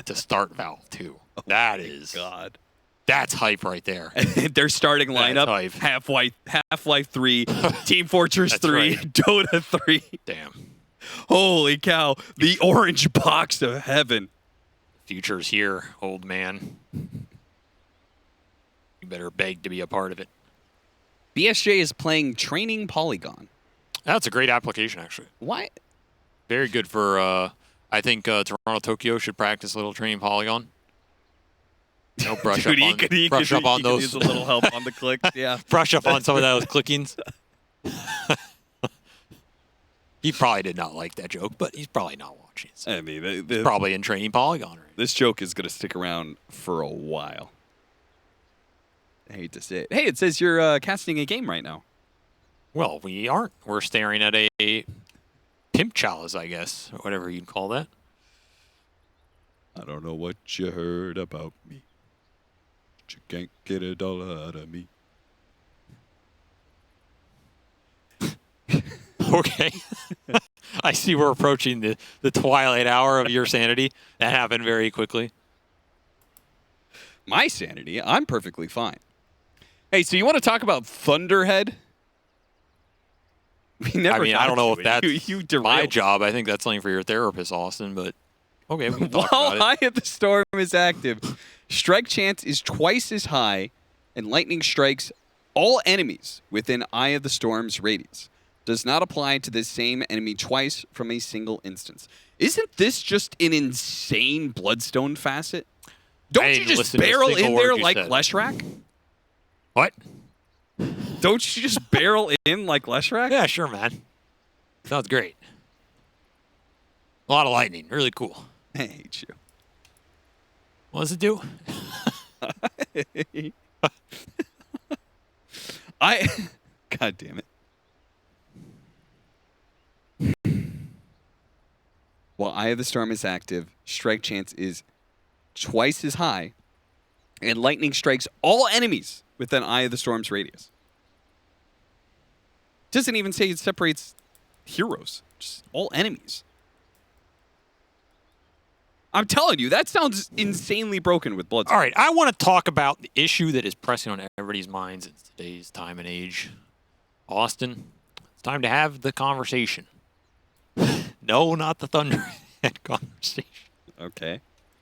to start Valve 2? That is... God. That's hype right there. Their starting lineup, That's hype. Half-Life 3, Team Fortress That's 3, right. Dota 3. Damn. Holy cow. The orange box of heaven. Future's here, old man. You better beg to be a part of it. BSJ is playing Training Polygon. That's a great application, actually. Why? Very good for, I think Toronto, Tokyo should practice a little training Polygon. You know, brush Dude, up on he could those. use a little help on the clicks. Yeah. Brush up on some of those clickings. He probably did not like that joke, but he's probably not watching. So I mean, he's probably in training Polygon. Right? this joke is going to stick around for a while. I hate to say it. Hey, it says you're casting a game right now. Well, we aren't. We're staring at a pimp chalice, I guess, or whatever you'd call that. I don't know what you heard about me. But you can't get a dollar out of me. Okay. I see we're approaching the twilight hour of your sanity. That happened very quickly. My sanity? I'm perfectly fine. Hey, so you want to talk about Thunderhead? We never I mean, got I don't know to if it. that's you my derailed. job. I think that's something for your therapist, Austin, but okay, we can talk While about it. Eye of the Storm is active, strike chance is twice as high, and lightning strikes all enemies within Eye of the Storm's radius. Does not apply to the same enemy twice from a single instance. Isn't this just an insane Bloodstone facet? Don't I you didn't just listen to a barrel single in word there you like said. Leshrac? What? Don't you just barrel in like Leshrac? Yeah, sure, man. Sounds great. A lot of lightning. Really cool. I hate you. What does it do? God damn it. While Eye of the Storm is active, strike chance is twice as high, and lightning strikes all enemies within Eye of the Storm's radius. Doesn't even say it separates heroes, just all enemies. I'm telling you, that sounds insanely broken with Bloodstone. All right, I want to talk about the issue that is pressing on everybody's minds in today's time and age. Austin, it's time to have the conversation. No, not the Thunderhead conversation. Okay.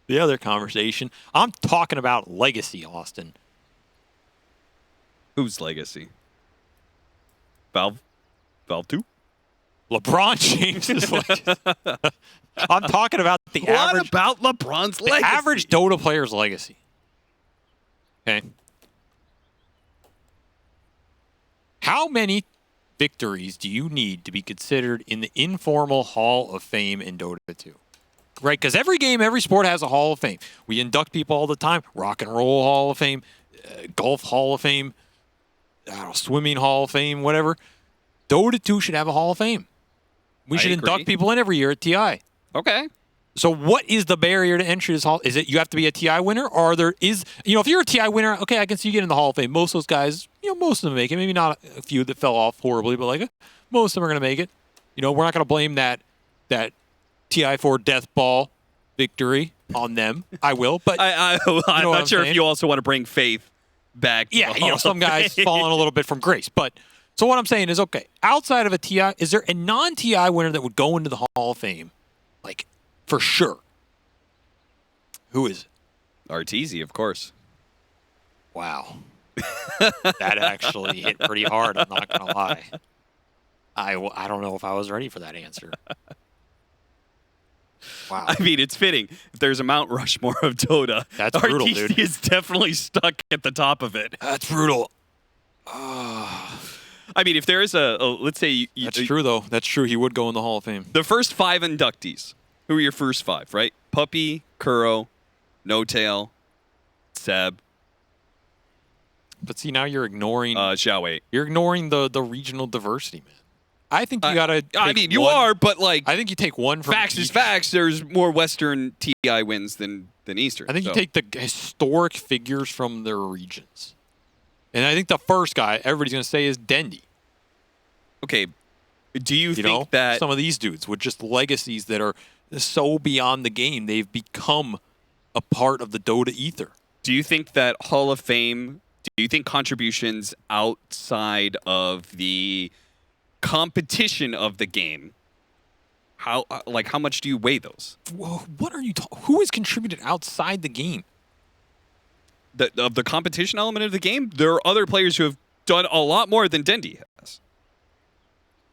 The other conversation. I'm talking about legacy, Austin. Whose legacy? Valve 2? LeBron James's legacy. I'm talking about the What average, about LeBron's the legacy? average Dota player's legacy. Okay. How many victories do you need to be considered in the informal Hall of Fame in Dota 2? Right? Because every game, every sport has a Hall of Fame. We induct people all the time. Rock and Roll Hall of Fame, Golf Hall of Fame, I don't know, Swimming Hall of Fame, whatever. Dota 2 should have a Hall of Fame. We I should agree. induct people in every year at TI. Okay. So what is the barrier to entry to this hall? Is it you have to be a TI winner, or there is, if you're a TI winner, okay, I can see you get in the Hall of Fame. Most of those guys, most of them make it. Maybe not a few that fell off horribly, but like most of them are going to make it. We're not going to blame that TI4 death ball victory on them. I will, but I'm what not I'm sure if saying? you also want to bring Faith back. to the Hall some of guys Fame. falling a little bit from grace. But so what I'm saying is, okay, outside of a TI, is there a non-TI winner that would go into the Hall of Fame, like for sure? Who is it? Arteezy, of course. Wow. That actually hit pretty hard, I'm not going to lie. I don't know if I was ready for that answer. Wow. I mean, it's fitting. If there's a Mount Rushmore of Dota, That's brutal, Arteezy dude. is definitely stuck at the top of it. That's brutal. I mean, if there is let's say you, That's true, though. That's true. He would go in the Hall of Fame. the first 5 inductees, who are your first 5, right? Puppy, Kuro, No Tail, Seb, But see, now you're ignoring Xiaowei. you're ignoring the regional diversity, man. I think you got to I mean, you are, but like, I think you take one from facts is each. facts. There's more Western TI wins than Eastern. I think so. you take the historic figures from their regions. And I think the first guy everybody's going to say is Dendy. Okay, do you, You think know, that some of these dudes with just legacies that are so beyond the game, they've become a part of the Dota ether. Do you think that Hall of Fame, do you think contributions outside of the competition of the game, how much do you weigh those? Whoa, what are you talking? Who has contributed outside the game? Of the competition element of the game, there are other players who have done a lot more than Dendy has.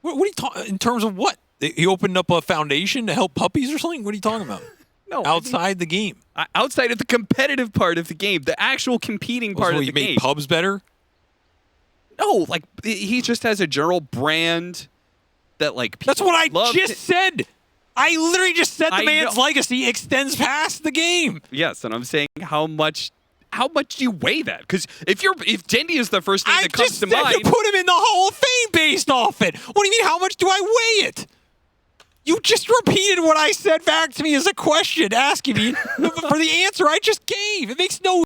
What are you talking in terms of what? He opened up a foundation to help puppies or something? What are you talking about? No, Outside the game. outside of the competitive part of the game, the actual competing part So of he the made game. pubs better? No, like he just has a general brand that like people That's what I love just said. I literally just said the I man's know. legacy extends past the game. Yes, and I'm saying how much do you weigh that? Because if Dendy is the first name I that comes just to said mind, to put him in the Hall of Fame based off it. What do you mean? How much do I weigh it? You just repeated what I said back to me as a question, asking me for the answer I just gave. It makes no.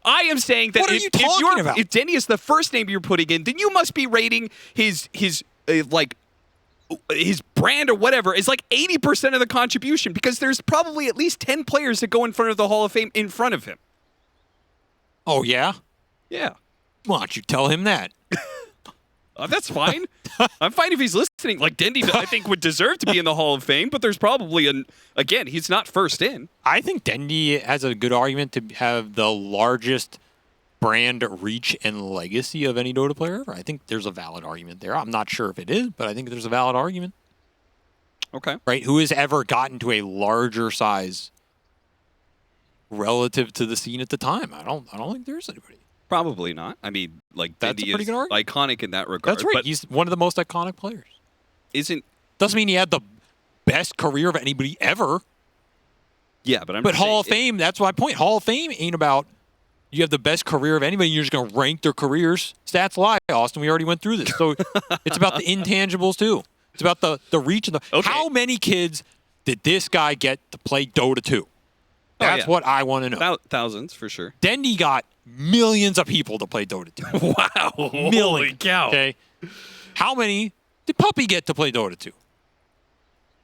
I am saying that What are you talking about? if Denny is the first name you're putting in, then you must be rating his brand or whatever is like 80% of the contribution, because there's probably at least 10 players that go in front of the Hall of Fame in front of him. Oh yeah. Yeah. Why don't you tell him that? That's fine. I'm fine if he's listening. Like, Dendy, I think, would deserve to be in the Hall of Fame, but there's probably again, he's not first in. I think Dendy has a good argument to have the largest brand reach and legacy of any Dota player ever. I think there's a valid argument there. I'm not sure if it is, but I think there's a valid argument. Okay. Right? Who has ever gotten to a larger size relative to the scene at the time? I don't think there's anybody. Probably not. I mean, like, That's Dendy a pretty is good argument. iconic in that regard. That's right. But He's one of the most iconic players. doesn't mean he had the best career of anybody ever. Yeah, but But Hall of Fame, that's my point. Hall of Fame ain't about you have the best career of anybody. You're just going to rank their careers. Stats lie, Austin. We already went through this. So it's about the intangibles, too. It's about the reach. And Okay. How many kids did this guy get to play Dota 2? That's what I want to know. Thousands, for sure. Dendy got millions of people to play Dota 2. Wow. Holy Millions. cow. Okay. How many did Puppy get to play Dota 2?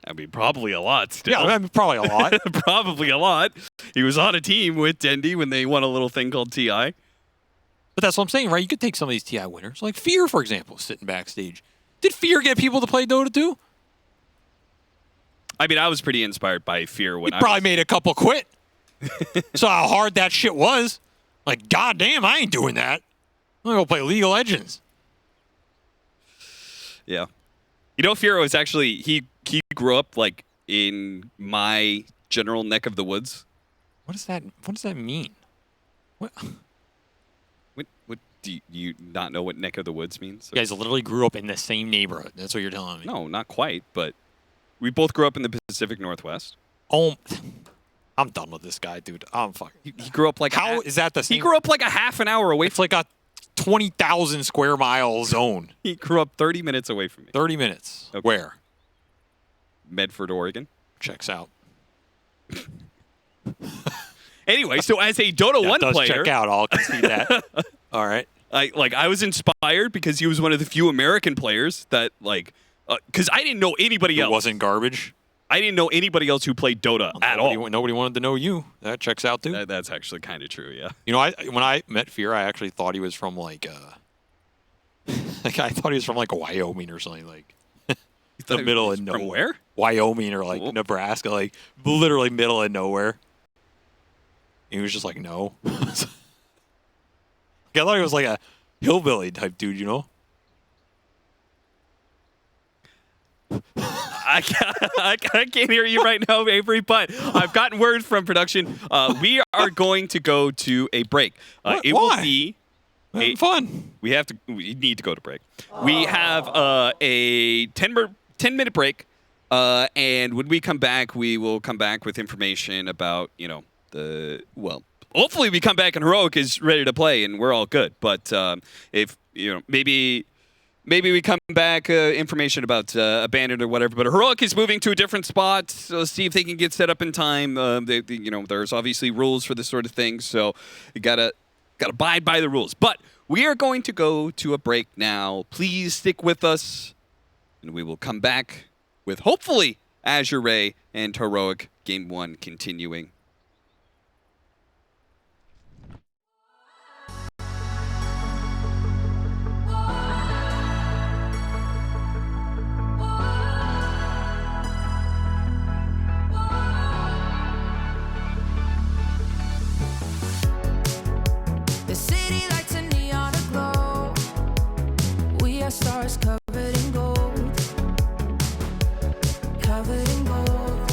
I mean, probably a lot still. Yeah, I mean, probably a lot. Probably a lot. He was on a team with Dendy when they won a little thing called TI. But that's what I'm saying, right? You could take some of these TI winners, like Fear, for example, sitting backstage. Did Fear get people to play Dota 2? I mean, I was pretty inspired by Fear when He probably made a couple quit. Saw how hard that shit was. Like, goddamn, I ain't doing that. I'm gonna go play League of Legends. Yeah. You know, Fear was actually, he grew up, like, in my general neck of the woods. What does that mean? What? What do you not know what neck of the woods means? You guys literally grew up in the same neighborhood. That's what you're telling me. No, not quite, but we both grew up in the Pacific Northwest. Oh, I'm done with this guy, dude. I'm fucking. He grew up like How is that the same? He grew up like a half an hour away It's like a 20,000 square mile zone. He grew up 30 minutes away from me. 30 minutes. Okay. Where? Medford, Oregon. Checks out. Anyway, so as a Dota 1 does player, check out. I'll concede that. All right. I was inspired because he was one of the few American players that, like, because I didn't know anybody It else. wasn't garbage. I didn't know anybody else who played Dota at all. Nobody wanted to know you. That checks out too. That's actually kind of true, yeah. You know, when I met Fear, I actually thought he was from like I thought he was from like Wyoming or something, like the middle of nowhere. From where? Wyoming or like Nebraska, like literally middle of nowhere. He was just like, no. I thought he was like a hillbilly type dude, you know? I can't hear you right now, Avery, but I've gotten word from production. We are going to go to a break. It will be fun. We need to go to break. We have a 10-minute break, and when we come back, we will come back with information about, hopefully we come back and Heroic is ready to play and we're all good. But if, maybe we come back, information about Abandoned or whatever. But Heroic is moving to a different spot. So let's see if they can get set up in time. There's obviously rules for this sort of thing. So you gotta abide by the rules. But we are going to go to a break now. Please stick with us. And we will come back with hopefully Azure and Heroic Game 1 continuing. Stars covered in gold, covered in gold.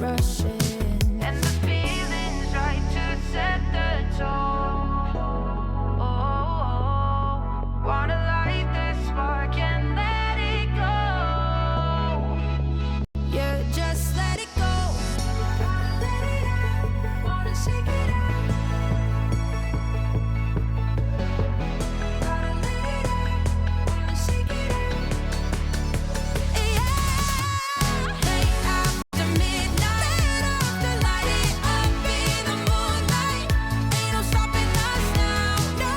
rushing. And the feeling's right to set the tone. Oh, wanna light the spark and let it go. Yeah, just let it go. Gotta let it out. Wanna shake it out. Gotta let it out. Wanna shake it out. Yeah. Late after midnight, to light it up in the moonlight. Ain't no stopping us now, no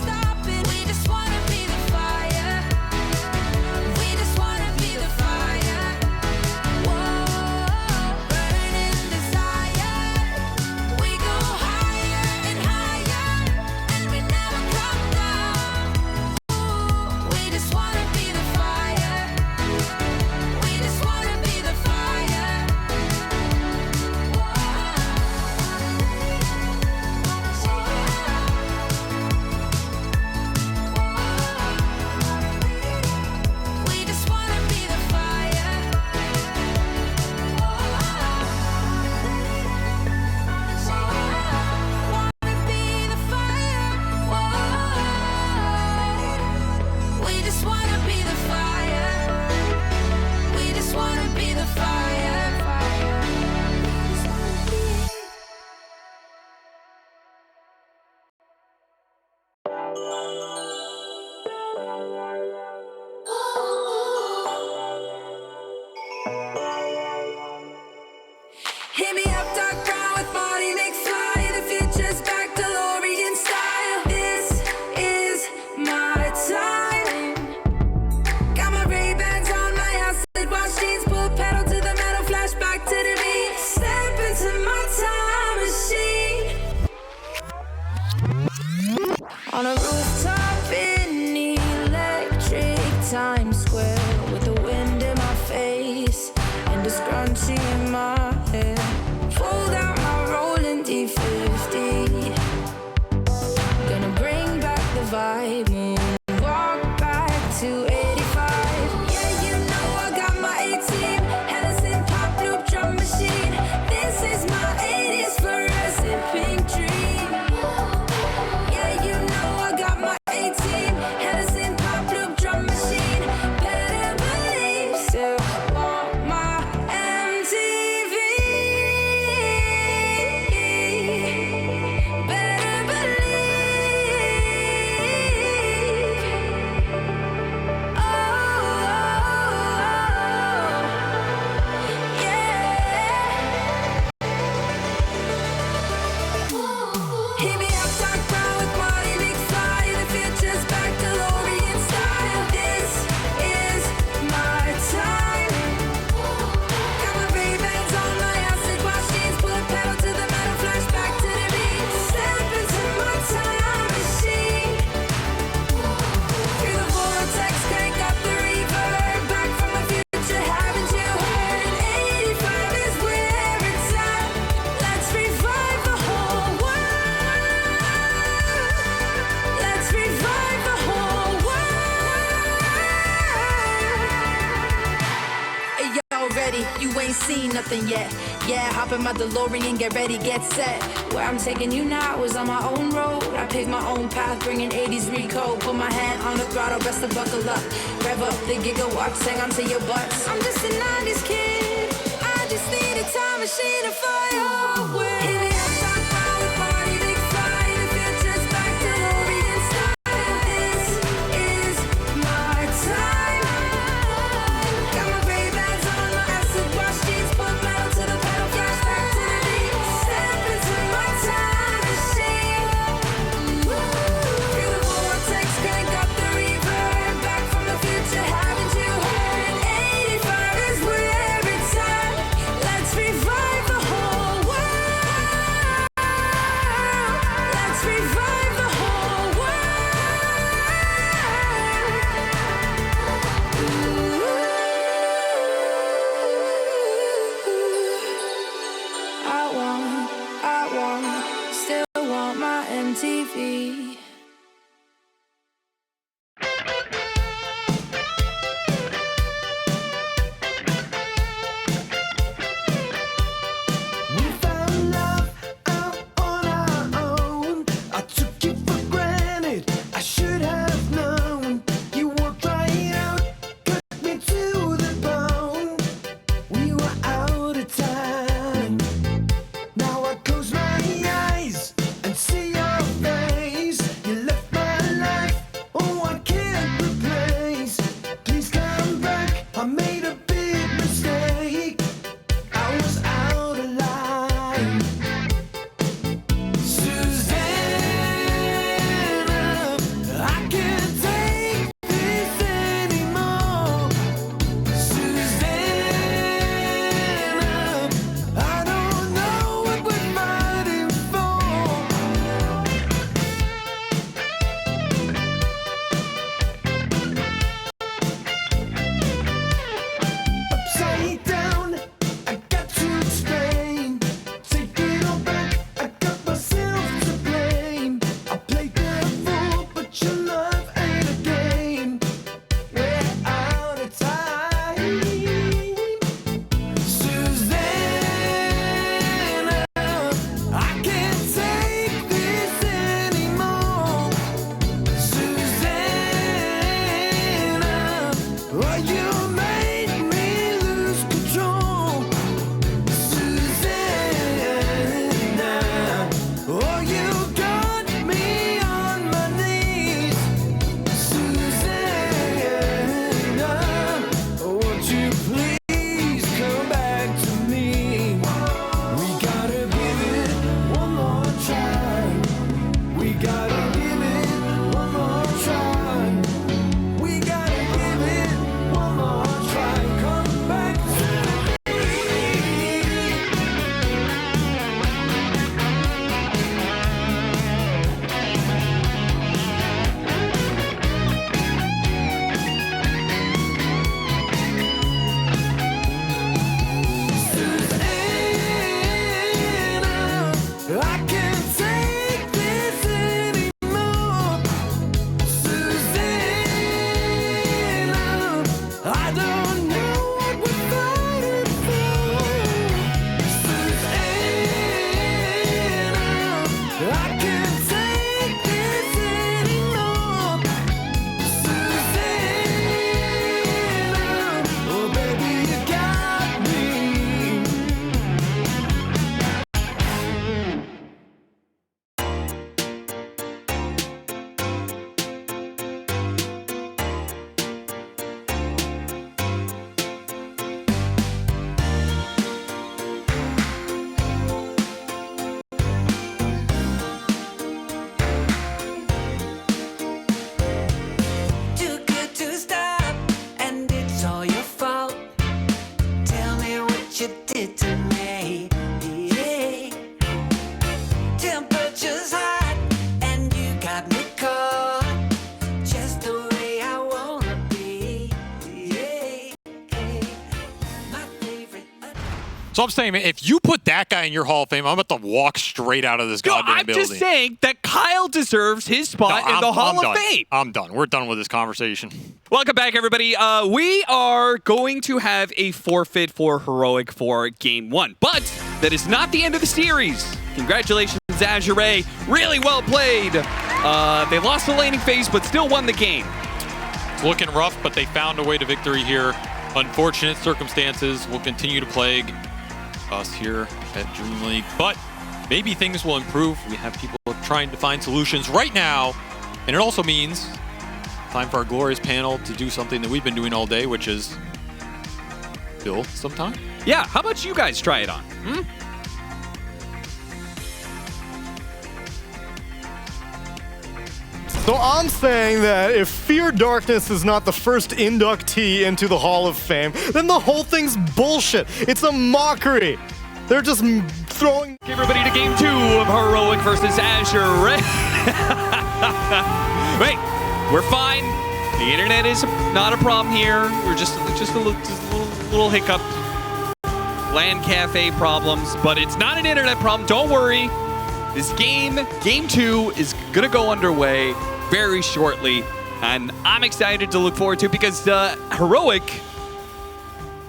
stopping. We just wanna be the fire. We just wanna be the fire. Whoa, burning desire. We go higher and higher, and we never come down. Ooh, we just wanna be the fire. We just wanna be the fire. We just wanna be the fire. Wanna be the fire. We just wanna be the fire. We just wanna be the fire. Hit me up, dark brown with body mix fly. The future's back, DeLorean style. This is my time. Got my Ray-Bans on, my acid wash jeans, pull pedal to the metal, flashback to the beat. Step into my time machine. On a rooftop in electric Times Square, with the wind in my face and a scrunchie in my hair. Pulled out my rolling D50. Gonna bring back the vibe, walk back to 85. Yeah, you know I got my A-team, Hennessy pop loop drum machine. This is my 80s fluorescent pink dream. Yeah, you know I got my A-team, Hennessy pop loop drum machine. Better believe, still want my MTV. Better believe. Oh, yeah. Hit me up, dark brown with body big fly. The future's back, DeLorean style. This is my time. Got my Ray-Bans on, my acid wash jeans, pull pedal to the metal, flashback to the beat. Step into my time machine. Through the vortex, crank up the reverb. Back from the future, haven't you heard? 85 is where it's at. Let's revive the whole world. Let's revive the whole world. Hey, yo, ready? You ain't seen nothing yet. Yeah, hop in my DeLorean, get ready, get set. Where I'm taking you now is on my own road. I pick my own path, bringing 80s recode. Put my hand on the throttle, best to buckle up. Rev up the gigawatts, hang on to your butts. I'm just a 90s kid. I just need a time machine to fly away. Hit me up, dark brown with body big fly. The future's back, DeLorean style. This is my time. Got my Ray-Bans on, my acid wash jeans, pull metal to the pedal, flashback to the beat. Step into my time machine. Through the vortex, crank up the reverb. Back from the future, haven't you heard? 85 is where it's at. Let's revive the whole world. Let's revive the whole world. Still want my MTV. So I'm saying, man, if you put that guy in your Hall of Fame, I'm about to walk straight out of this goddamn building. I'm just saying that Kyle deserves his spot in the Hall of Fame. I'm done. We're done with this conversation. Welcome back, everybody. We are going to have a forfeit for Heroic for Game 1, but that is not the end of the series. Congratulations, Azure. Really well played. They lost the laning phase, but still won the game. It's looking rough, but they found a way to victory here. Unfortunate circumstances will continue to plague us here at DreamLeague, but maybe things will improve. We have people trying to find solutions right now, and it also means time for our glorious panel to do something that we've been doing all day, which is fill some time. Yeah, how about you guys try it on? So I'm saying that if Fear Darkness is not the first inductee into the Hall of Fame, then the whole thing's bullshit. It's a mockery. They're just throwing... Everybody to Game 2 of Heroic versus Azure. Wait, we're fine. The internet is not a problem here. We're just a little hiccup. LAN cafe problems, but it's not an internet problem. Don't worry. This Game 2, is going to go underway very shortly, and I'm excited to look forward to it because Heroic,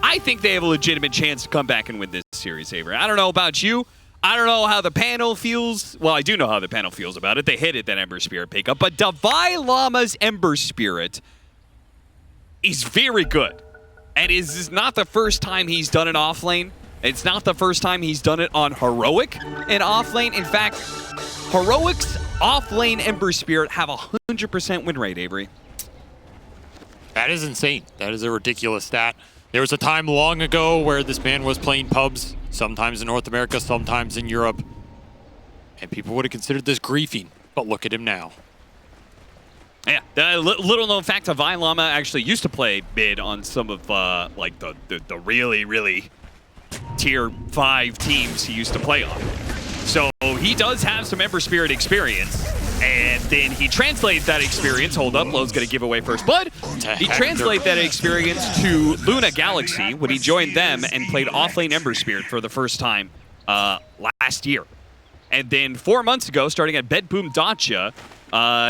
I think they have a legitimate chance to come back and win this series, Avery. I don't know about you. I don't know how the panel feels. Well, I do know how the panel feels about it. They hated that Ember Spirit pickup, but Davai Lama's Ember Spirit is very good, and is not the first time he's done it off lane. It's not the first time he's done it on Heroic and off lane. In fact, Heroic's off lane Ember Spirit have a 100% win rate, Avery. That is insane. That is a ridiculous stat. There was a time long ago where this man was playing pubs, sometimes in North America, sometimes in Europe, and people would have considered this griefing, but look at him now. Yeah, the little known fact, Davai Lama actually used to play mid on some of like the really tier 5 teams he used to play on. So he does have some Ember Spirit experience, and then he translates that experience. Hold up, Lowe's going to give away first blood. He translates that experience to Luna Galaxy when he joined them and played offlane Ember Spirit for the first time last year. And then 4 months ago, starting at Bet Boom Dacia,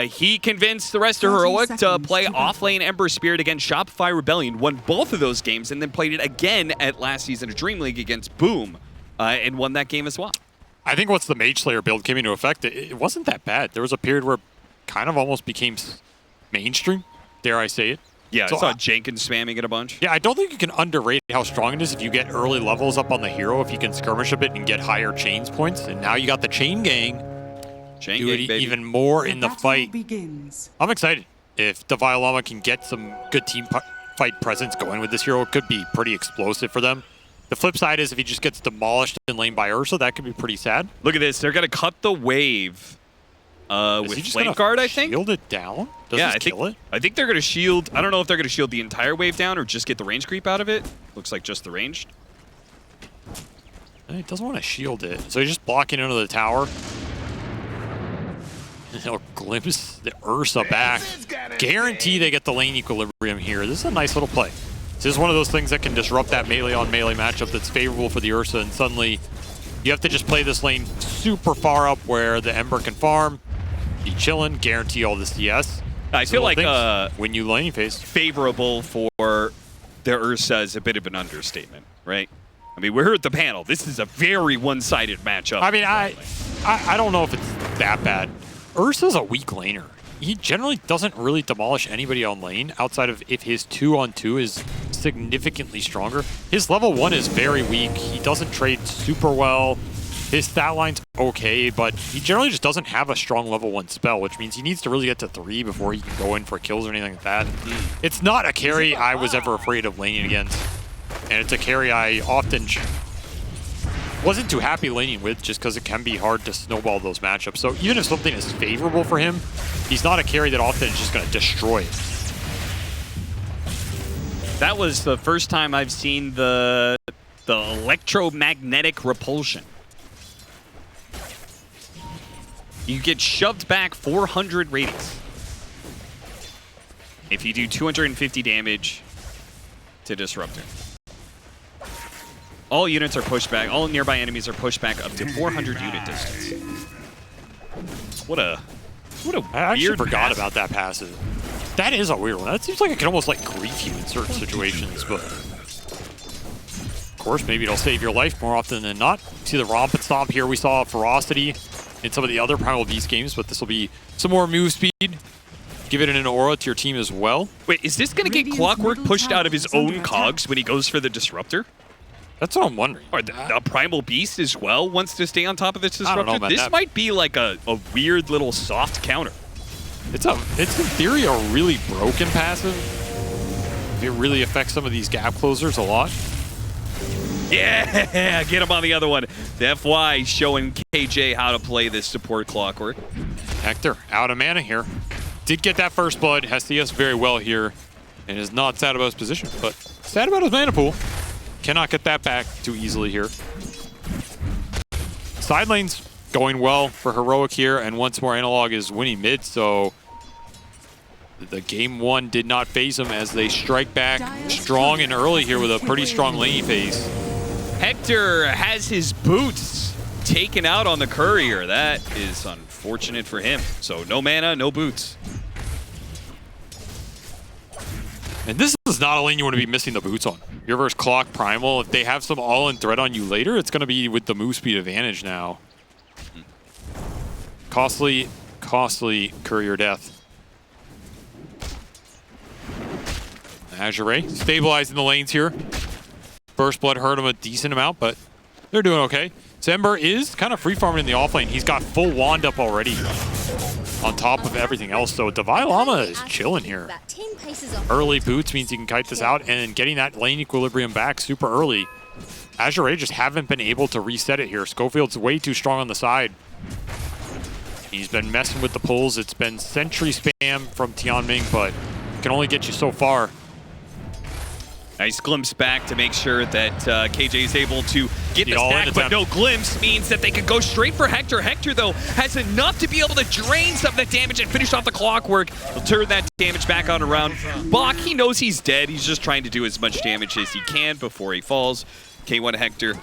he convinced the rest of Heroic to play offlane Ember Spirit against Shopify Rebellion, won both of those games, and then played it again at last season of DreamLeague against Boom, and won that game as well. I think once the Mage Slayer build came into effect, it wasn't that bad. There was a period where it kind of almost became mainstream, dare I say it. Yeah, so I saw Jenkins spamming it a bunch. Yeah, I don't think you can underrate how strong it is if you get early levels up on the hero, if you can skirmish a bit and get higher chains points. And now you got the chain gang. Chain do gang, it baby. even more in the fight. Begins. I'm excited. If Davai Lama can get some good team fight presence going with this hero, it could be pretty explosive for them. The flip side is if he just gets demolished in lane by Ursa, that could be pretty sad. Look at this. They're going to cut the wave with Flame Guard, I think. Shield it down? Does Yeah, this kill it? I think they're going to shield. I don't know if they're going to shield the entire wave down or just get the range creep out of it. Looks like just the ranged. He doesn't want to shield it, so he's just blocking into the tower. And he'll glimpse the Ursa back. Guarantee they get the lane equilibrium here. This is a nice little play. This is one of those things that can disrupt that melee-on-melee matchup that's favorable for the Ursa, and suddenly you have to just play this lane super far up where the Ember can farm, be chilling, guarantee all the CS. I feel like when you lane phase. Favorable for the Ursa is a bit of an understatement, right? I mean, we're at the panel. This is a very one-sided matchup. I mean, I don't know if it's that bad. Ursa's a weak laner. He generally doesn't really demolish anybody on lane outside of if his 2-on-2 is significantly stronger. His level 1 is very weak. He doesn't trade super well. His stat line's okay, but he generally just doesn't have a strong level 1 spell, which means he needs to really get to 3 before he can go in for kills or anything like that. It's not a carry I was ever afraid of laning against, and it's a carry I often wasn't too happy laning with just because it can be hard to snowball those matchups. So even if something is favorable for him, he's not a carry that often is just going to destroy it. That was the first time I've seen the electromagnetic repulsion. You get shoved back 400 radius if you do 250 damage to Disruptor. All units are pushed back. All nearby enemies are pushed back up to 400 unit distance. What a I actually weird forgot passive. about that passive. That is a weird one. That seems like it can almost like grief you in certain situations, but of course maybe it'll save your life more often than not. See the romp and stomp here. We saw ferocity in some of the other Primal Beast games, but this will be some more move speed. Give it an aura to your team as well. Wait, is this going to get Clockwork pushed out of his own cogs when he goes for the Disruptor? That's what I'm wondering. Or the Primal Beast as well wants to stay on top of this I don't know Disruptor? about This that. might be like a weird little soft counter. It's in theory a really broken passive. It really affects some of these gap closers a lot. Yeah, get him on the other one. The FY showing KJ how to play this support Clockwork. Hector out of mana here. Did get that first blood, has CS very well here, and is not sad about his position, but sad about his mana pool. Cannot get that back too easily here. Side lanes going well for Heroic here, and once more Analog is winning mid, so the game one did not phase them as they strike back strong and early here with a pretty strong laning phase. Hector has his boots taken out on the courier. That is unfortunate for him. So no mana, no boots. And this is not a lane you want to be missing the boots on. You're versus Clock Primal. If they have some all-in threat on you later, it's going to be with the move speed advantage now. Costly courier death. Azure stabilizing the lanes here. First blood hurt him a decent amount, but they're doing okay. Zember is kind of free farming in the off lane. He's got full wand up already on top of everything else. So Divine Llama is chilling here. Early boots means he can kite this out, and getting that lane equilibrium back super early. Azure just haven't been able to reset it here. Schofield's way too strong on the side. He's been messing with the pulls. It's been sentry spam from Tianming, but can only get you so far. Nice glimpse back to make sure that KJ is able to get the all-in stack, but attempt. no glimpse means that they could go straight for Hector. Hector, though, has enough to be able to drain some of that damage and finish off the Clockwork. He'll turn that damage back on around. Bach, he knows he's dead. He's just trying to do as much damage as he can before he falls. K1 Hector.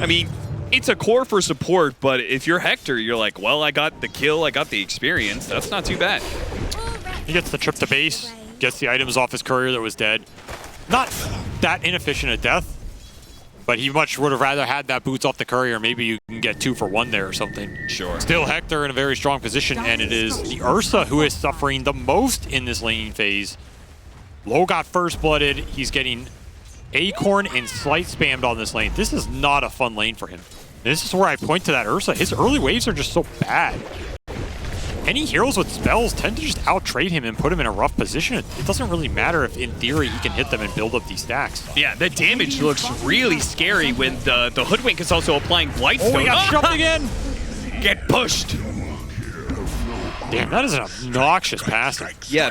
I mean, it's a core for support, but if you're Hector, you're like, well, I got the kill, I got the experience. That's not too bad. He gets the trip to base, gets the items off his courier that was dead. Not that inefficient at death, but he much would have rather had that boots off the courier. Maybe you can get 2 for 1 there or something. Sure. Still Hector in a very strong position, and it is the Ursa who is suffering the most in this laning phase. Low got first blooded. He's getting Acorn and Slight spammed on this lane. This is not a fun lane for him. This is where I point to that Ursa. His early waves are just so bad. Any heroes with spells tend to just out-trade him and put him in a rough position. It doesn't really matter if, in theory, he can hit them and build up these stacks. Yeah, the damage looks really scary when the Hoodwink is also applying Blightstone. Oh, he got shoved again! Get pushed! Damn, that is an obnoxious passive. Yeah,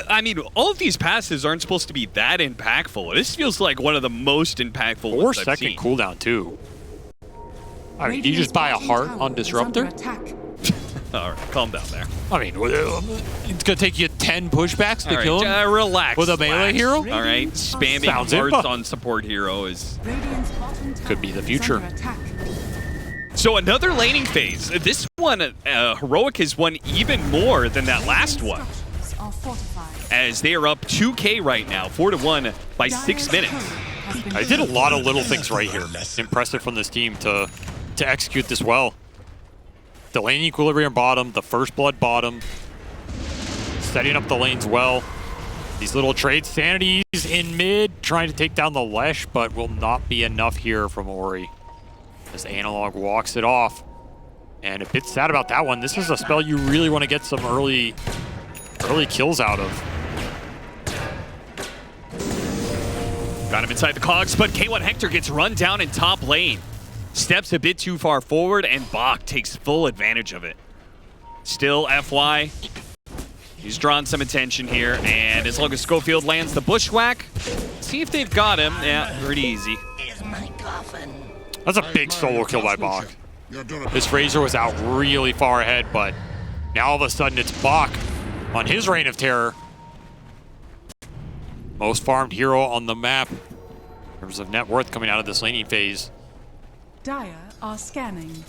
I mean, all of these passes aren't supposed to be that impactful. This feels like one of the most impactful ones I've 4-second seen. cooldown, too. I mean, do you just buy a heart on Disruptor? All right, calm down there. I mean, it's going to take you 10 pushbacks to All kill him? right, relax. With a melee relax. hero? All right, spamming Sounds hearts impa. on support hero is... Could be the future. So another laning phase. This one, Heroic has won even more than that last one, as they are up 2K right now, 4-1 by 6 minutes. I did a lot of little things right here. Impressive from this team to execute this well. The lane equilibrium bottom, the first blood bottom, setting up the lanes well. These little trade sanities in mid, trying to take down the Lesh, but will not be enough here from Ori. As Analog walks it off. And a bit sad about that one. This is a spell you really want to get some early kills out of. Got him inside the cogs, but K1 Hector gets run down in top lane. Steps a bit too far forward, and Bach takes full advantage of it. Still FY. He's drawn some attention here, and as long as Schofield lands the bushwhack, see if they've got him. Yeah, pretty easy. That's a big solo kill by Bach. This Razor was out really far ahead, but now all of a sudden it's Bach on his reign of terror. Most farmed hero on the map. In terms of net worth coming out of this laning phase. Dire are scanning.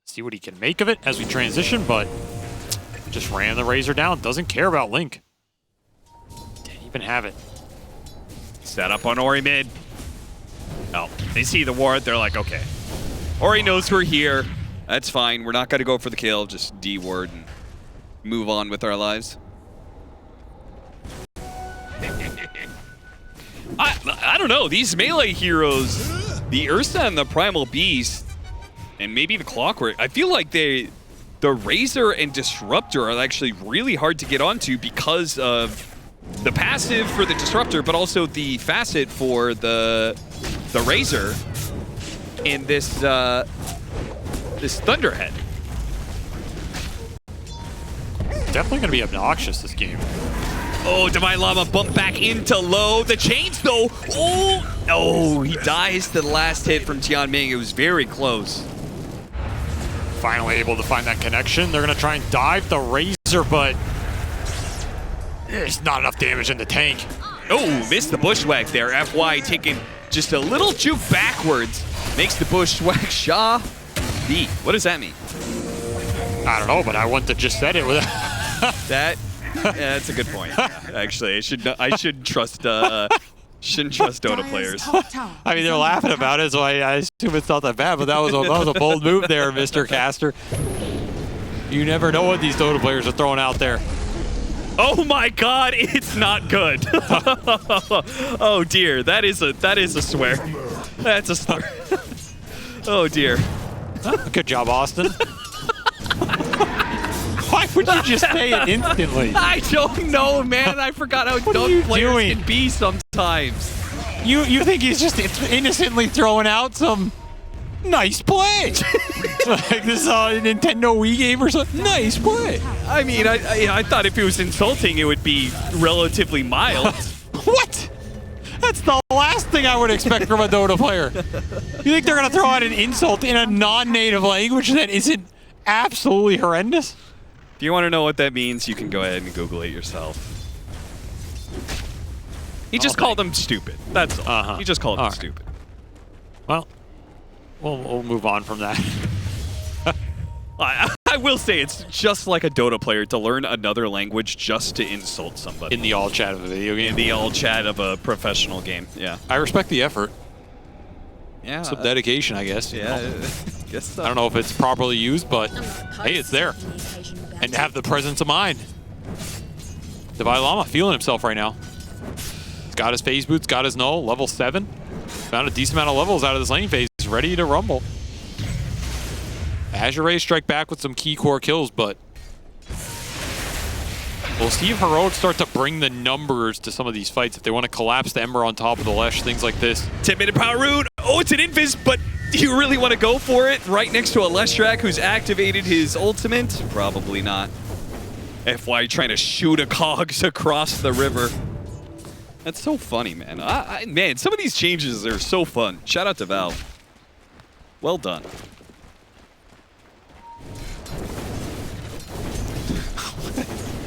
See what he can make of it as we transition, but just ran the Razor down. Doesn't care about Link. Didn't even have it. Set up on Ori mid. Oh, they see the ward. They're like, okay. Ori knows we're here. That's fine. We're not going to go for the kill. Just D-ward and move on with our lives. I don't know. These melee heroes, the Ursa and the Primal Beast, and maybe the Clockwork, I feel like the Razor and Disruptor are actually really hard to get onto because of the passive for the Disruptor, but also the facet for the Razor in this this Thunderhead. Definitely going to be obnoxious this game. Oh, Divine Llama bumped back into low. The chains, though. Oh, he dies to the last hit from Tian Ming. It was very close. Finally able to find that connection. They're going to try and dive the Razor, but there's not enough damage in the tank. Oh, missed the bushwhack there. FY taking just a little juke backwards. Makes the bushwhack Shaw B. What does that mean? I don't know, but I wouldn't have just said it with That. Yeah, that's a good point. Yeah, actually, I shouldn't trust Dota players. I mean, they're laughing about it, so I assume it's not that bad, but that was a bold move there, Mr. Caster. You never know what these Dota players are throwing out there. Oh my God, it's not good. Oh dear, that is a swear. That's a swear. Oh dear. Good job, Austin. Why would you just say it instantly? I don't know, man. I forgot how dumb players can be sometimes. You think he's just innocently throwing out some nice play? Like this Nintendo Wii game or something? Nice play. I mean, I thought if it was insulting, it would be relatively mild. What? That's the last thing I would expect from a Dota player. You think they're going to throw out an insult in a non-native language that isn't absolutely horrendous? If you want to know what that means, you can go ahead and Google it yourself. He just called them stupid. That's all. He just called them stupid. Well, we'll move on from that. I will say it's just like a Dota player to learn another language just to insult somebody. In the all chat of a video game. In the all chat of a professional game, yeah. I respect the effort. Yeah. Some dedication, I guess. Yeah, I guess so. I don't know if it's properly used, but hey, it's there. And to have the presence of mind. Divine Llama feeling himself right now. He's got his phase boots, got his null, level 7. Found a decent amount of levels out of this lane phase. He's ready to rumble. Azure strike back with some key core kills, but we'll see if Heroics start to bring the numbers to some of these fights. If they want to collapse the Ember on top of the Lesh, things like this. 10-minute power rune. Oh, it's an invis, but do you really want to go for it right next to a Leshrac who's activated his ultimate? Probably not. FY trying to shoot a cogs across the river. That's so funny, man. Man, some of these changes are so fun. Shout out to Valve. Well done.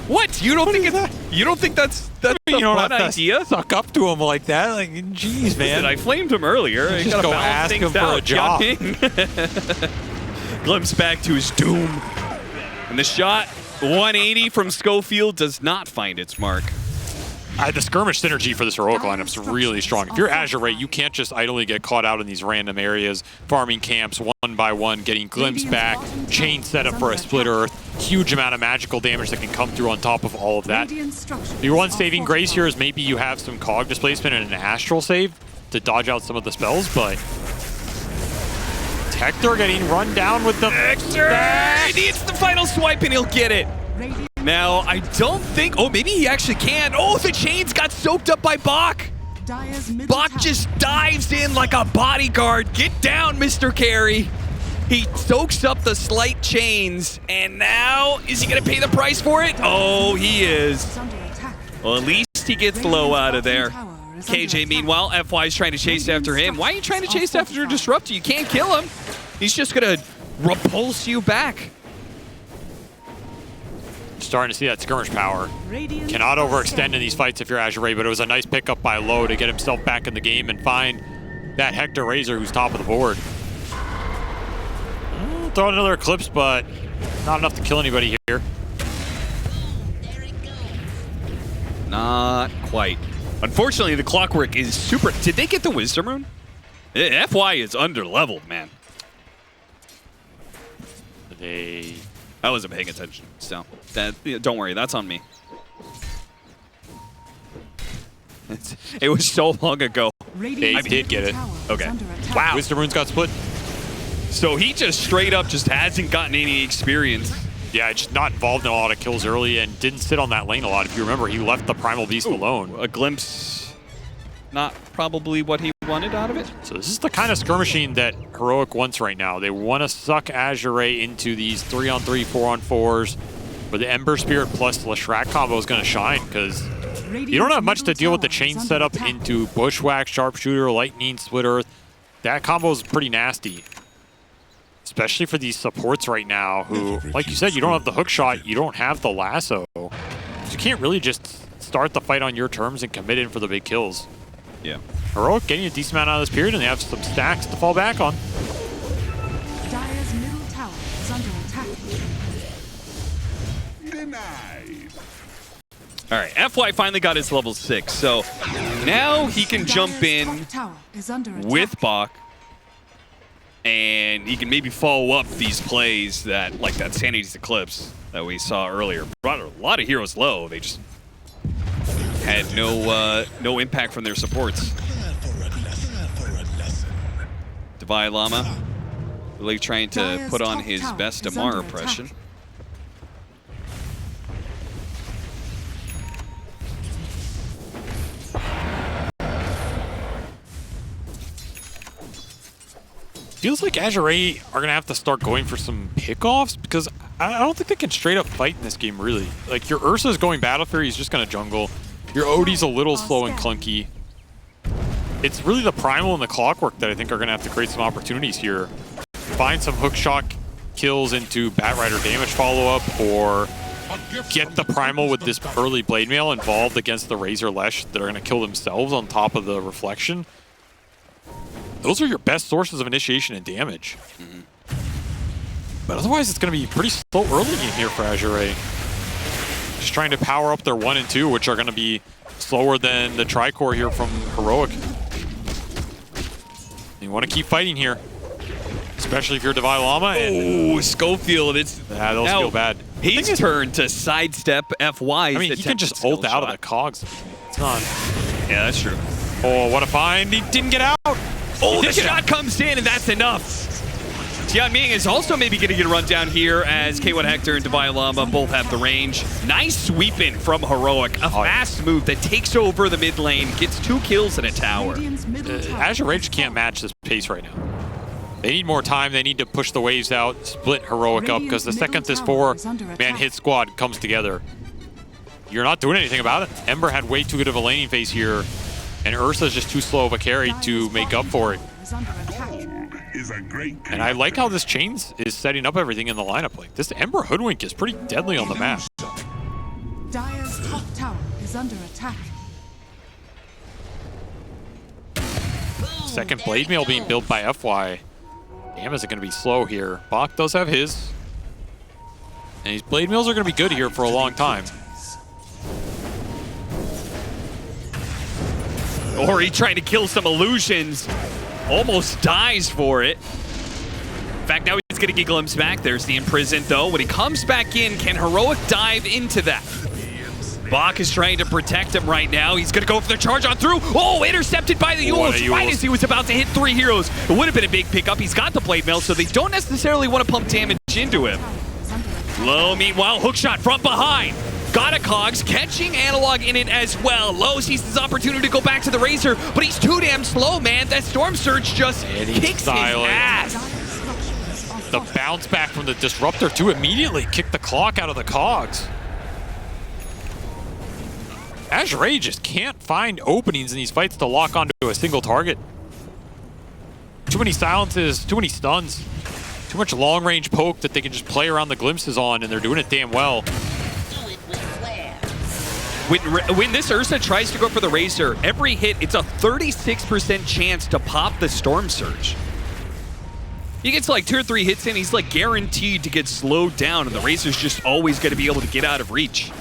What? You don't think that's a fun idea? Suck up to him like that? Like, jeez, man. Listen, I flamed him earlier. I Just gotta go balance ask things him for a job. Glimpse back to his doom. And the shot, 180 from Schofield, does not find its mark. The skirmish synergy for this heroic lineup is really strong. If you're Azure, you can't just idly get caught out in these random areas, farming camps one by one, getting glimpse back, chain set up for a split earth, huge amount of magical damage that can come through on top of all of that. Your one saving grace here is maybe you have some cog displacement and an astral save to dodge out some of the spells, but Hector getting run down with the... Hector! He needs the final swipe and he'll get it. Now, I don't think... Oh, maybe he actually can. Oh, the chains got soaked up by Bach. Bach just dives in like a bodyguard. Get down, Mr. Carey. He soaks up the slight chains. And now, is he going to pay the price for it? Oh, he is. Well, at least he gets low out of there. KJ, meanwhile, FY's trying to chase after him. Why are you trying to chase after Disruptor? You can't kill him. He's just going to repulse you back. starting to see that skirmish power. Radiant Cannot are overextend scanning. in these fights if you're Azure, but it was a nice pickup by Low to get himself back in the game and find that Hector Razor who's top of the board. Throw another Eclipse, but not enough to kill anybody here. Not quite. Unfortunately, the Clockwork is super. Did they get the Wisdom Rune? FY is under-leveled, man. I wasn't paying attention, so don't worry, that's on me. It was so long ago. Radiant's They did get it. tower is Okay. under attack. Wow. Wisdom Runes got split. So he just straight up just hasn't gotten any experience. Yeah, just not involved in a lot of kills early and didn't sit on that lane a lot. If you remember, he left the Primal Beast alone. A glimpse, not probably what he wanted out of it. So this is the kind of skirmishing that Heroic wants right now. They want to suck Azure into these 3-on-3, 4-on-4s, where the Ember Spirit plus Leshrac combo is going to shine, because you don't have much to deal with the chain setup into Bushwhack, Sharpshooter, Lightning, Split Earth. That combo is pretty nasty. Especially for these supports right now who, like you said, you don't have the hook shot, you don't have the lasso. So you can't really just start the fight on your terms and commit in for the big kills. Yeah. Heroic getting a decent amount out of this period, and they have some stacks to fall back on. Dire's middle tower is under attack. Denied. All right, FY finally got his level 6, so now he can jump Dire's in top tower is under attack. with Bach, and he can maybe follow up these plays that, like that Sanity's Eclipse that we saw earlier. Brought a lot of heroes low. They just had no impact from their supports. Divine Llama really trying to Dire's put on top his tower best is Amar under impression. attack. Feels like Azure are going to have to start going for some pickoffs, because I don't think they can straight up fight in this game, really. Like, your Ursa's going Battle Fury, he's just going to jungle. Your Odie's a little slow and clunky. It's really the Primal and the Clockwork that I think are going to have to create some opportunities here. Find some hook shot kills into Batrider damage follow-up, or get the Primal with this early Blade Mail involved against the Razor Lesh that are going to kill themselves on top of the Reflection. Those are your best sources of initiation and damage. But otherwise, it's going to be pretty slow early in here for Azure. Just trying to power up their 1 and 2, which are going to be slower than the Tricore here from Heroic. You want to keep fighting here, especially if you're Divine Llama. Oh, Schofield, it's Those now feel bad. his turn to sidestep FY. I mean, he can just ult out of the cogs. It's not. Yeah, that's true. Oh, what a find. He didn't get out. Oh, He the did get shot comes in, and that's enough. Tian Ming is also maybe going to get a run down here, as K1 Hector and Divine Llama both have the range. Nice sweeping from Heroic. A fast move that takes over the mid lane, gets 2 kills in a tower. Radiant's middle tower Azure is Rage can't match this pace right now. They need more time. They need to push the waves out, split Heroic up, because the second this 4-man hit squad comes together, you're not doing anything about it. Ember had way too good of a laning phase here, and Ursa's just too slow of a carry to make up for it. is under attack. Is a great And I like how this Chains is setting up everything in the lineup. Like, this Ember Hoodwink is pretty deadly on the map. Dire's top tower is under attack. Second Blade Mail being built by FY. Damn, is it going to be slow here? Bach does have his. And these Blade Mails are going to be good here for a long time. Ori trying to kill some illusions. Almost dies for it. In fact, now he's going to get glimpse back. There's the imprisoned, though. When he comes back in, can Heroic dive into that? Bach is trying to protect him right now. He's going to go for the charge on through. Oh, intercepted by the What a Yules right Yules. as he was about to hit 3 heroes. It would have been a big pickup. He's got the Blade Mail, so they don't necessarily want to pump damage into him. Is under attack. Low, meanwhile, hookshot from behind. Got a Cogs, catching Analog in it as well. Low sees his opportunity to go back to the Razor, but he's too damn slow, man. That Storm Surge just kicks silent. his ass. Dire's structures are The fortified. bounce back from the Disruptor to immediately kick the clock out of the cogs. Azure just can't find openings in these fights to lock onto a single target. Too many silences, too many stuns, too much long-range poke that they can just play around the glimpses on, and they're doing it damn well. When this Ursa tries to go for the Razor, every hit, it's a 36% chance to pop the Storm Surge. He gets like 2 or 3 hits in, he's like guaranteed to get slowed down, and the Razor's just always going to be able to get out of reach.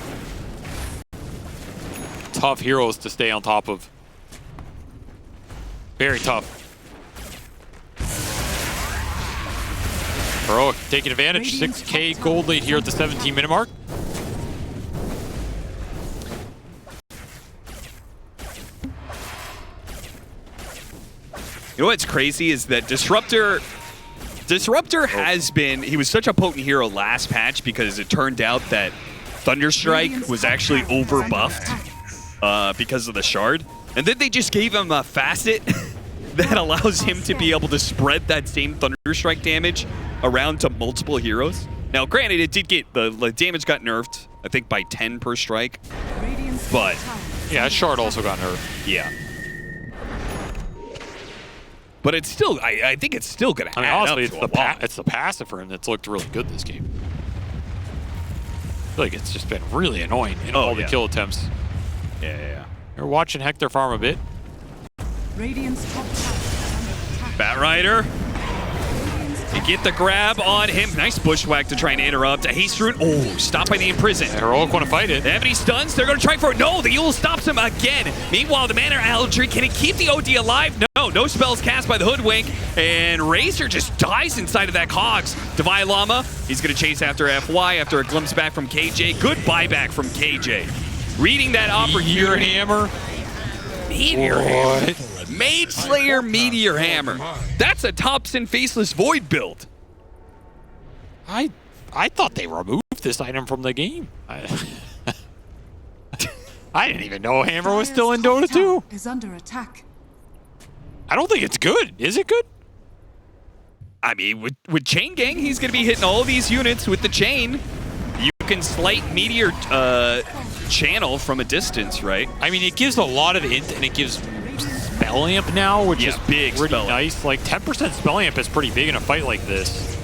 Tough heroes to stay on top of. Very tough. Heroic taking advantage. 6K gold lead here at the 17-minute mark. You know what's crazy is that Disruptor has been, he was such a potent hero last patch because it turned out that Thunderstrike was actually overbuffed because of the Shard. And then they just gave him a facet that allows him to be able to spread that same Thunderstrike damage around to multiple heroes. Now, granted, it did get, the damage got nerfed, I think by 10 per strike. But yeah, Shard also got nerfed. Yeah. But it's still, I think it's still going to add honestly, up to it's the passive for him that's looked really good this game. I feel like it's just been really annoying in all the kill attempts. Yeah. You're watching Hector farm a bit. Radiant's top tower is under attack. Bat Rider. You get the grab on him. Nice bushwhack to try and interrupt. A haste rune. Oh, stopped by the Imprison. Heroic want to fight it. They have any stuns? They're going to try for it. No, the Yule stops him again. Meanwhile, the Mana Algae, can he keep the OD alive? No spells cast by the Hoodwink. And Razor just dies inside of that Cogs. Divine Llama, he's going to chase after FY after a glimpse back from KJ. Good buyback from KJ. Reading that opportunity. Hammer. Meteor Hammer. Mage Slayer Meteor Hammer. That's a Thompson Faceless Void build. I thought they removed this item from the game. I didn't even know Hammer was still in Dota 2. Is under attack. I don't think it's good. Is it good? I mean, with Chain Gang, he's going to be hitting all these units with the chain. You can slight Meteor channel from a distance, right? I mean, it gives a lot of int, and it gives Spell Amp now, which is big pretty spell nice. Like 10% Spell Amp is pretty big in a fight like this.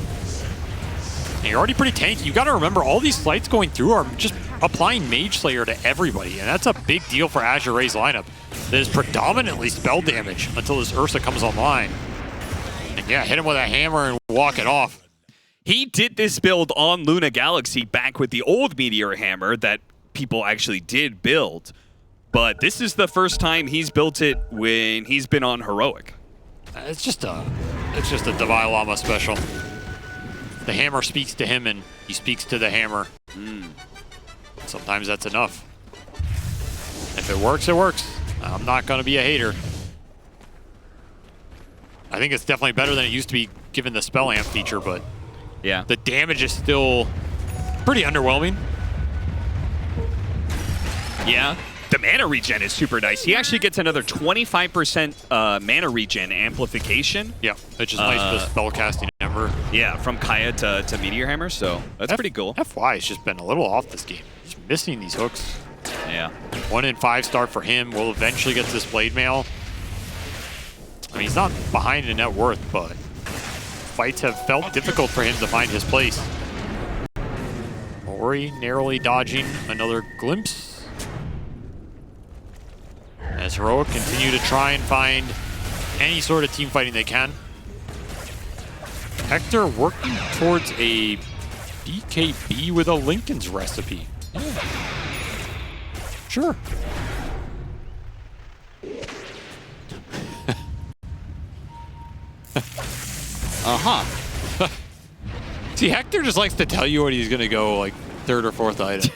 And you're already pretty tanky. You got to remember, all these slights going through are just applying Mage Slayer to everybody, and that's a big deal for Azure's lineup. That is predominantly spell damage until this Ursa comes online. And yeah, hit him with a hammer and walk it off. He did this build on Luna Galaxy back with the old Meteor Hammer that people actually did build. But this is the first time he's built it when he's been on Heroic. It's just a Divine Llama special. The hammer speaks to him and he speaks to the hammer. Sometimes that's enough. If it works, it works. I'm not going to be a hater. I think it's definitely better than it used to be given the Spell Amp feature, but yeah, the damage is still pretty underwhelming. Yeah. The mana regen is super nice. He actually gets another 25% mana regen amplification. Yeah, which is nice for the spellcasting number. Yeah, from Kaya to Meteor Hammer, so that's pretty cool. FY has just been a little off this game. Just missing these hooks. Yeah. 1 in 5 start for him. We'll eventually get to this Blade Mail. I mean, he's not behind in net worth, but fights have felt difficult for him to find his place. Ori narrowly dodging another glimpse. As Heroic continue to try and find any sort of team fighting they can. Hector working towards a BKB with a Lincoln's recipe. Yeah. Sure. See, Hector just likes to tell you what he's going to go, like, 3rd or 4th item.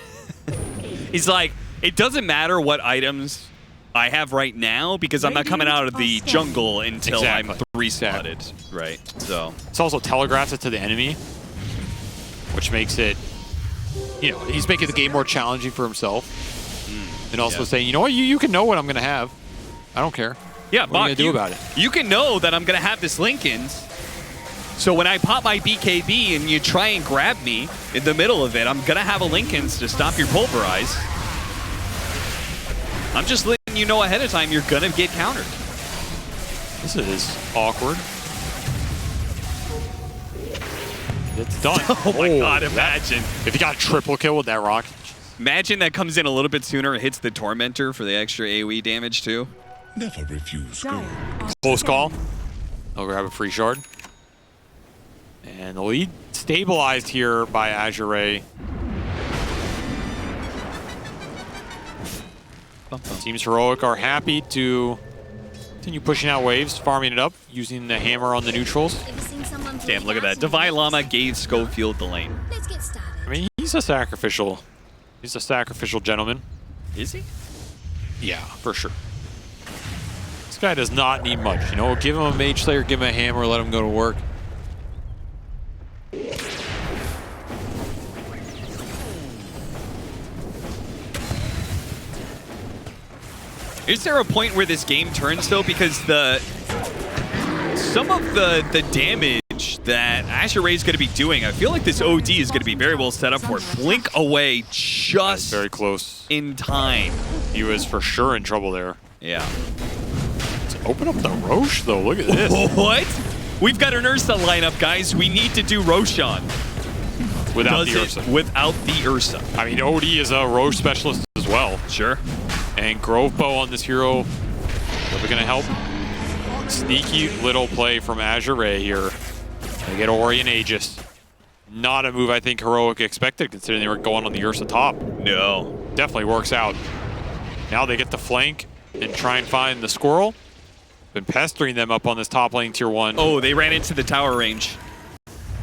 He's like, it doesn't matter what items I have right now because I'm not coming out of the jungle until I'm 3-slotted, right? So it's also telegraphs it to the enemy, which makes it, you know, he's making the game more challenging for himself, and also saying, you know what, you can know what I'm going to have. I don't care. Yeah, what are you going to do about it? You can know that I'm going to have this Lincoln's. So when I pop my BKB and you try and grab me in the middle of it, I'm going to have a Lincoln's to stop your Pulverize. I'm just letting you know ahead of time you're going to get countered. This is awkward. It's done. Oh my god, imagine. If he got a triple kill with that rocket. Imagine that comes in a little bit sooner. It hits the Tormentor for the extra AoE damage too. Never refuse gold. Dire are Close call. scanning. They'll grab a free shard. And the lead stabilized here by Azure. Teams Heroic are happy to continue pushing out waves, farming it up, using the hammer on the neutrals. Damn, look at that. Divine Llama gave Schofield the lane. Let's get started. I mean, he's a sacrificial gentleman. Is he? Yeah, for sure. This guy does not need much. You know, give him a Mage Slayer, give him a hammer, let him go to work. Is there a point where this game turns though? Because some of the damage that Azure is going to be doing, I feel like this OD is going to be very well set up for it. Blink away just Very close. in time. He was for sure in trouble there. Yeah. Let's open up the Roche though. Look at this. What? We've got an Ursa lineup, guys. We need to do Roshan. Without Does the it Ursa. without the Ursa. I mean, OD is a Roche specialist as well. Sure. And Grove Bow on this hero. Are we going to help? Sneaky little play from Azure here. They get Ori and Aegis. Not a move I think Heroic expected considering they were going on the Ursa top. No. Definitely works out. Now they get the flank and try and find the squirrel. Been pestering them up on this top lane tier 1. Oh, they ran into the tower range.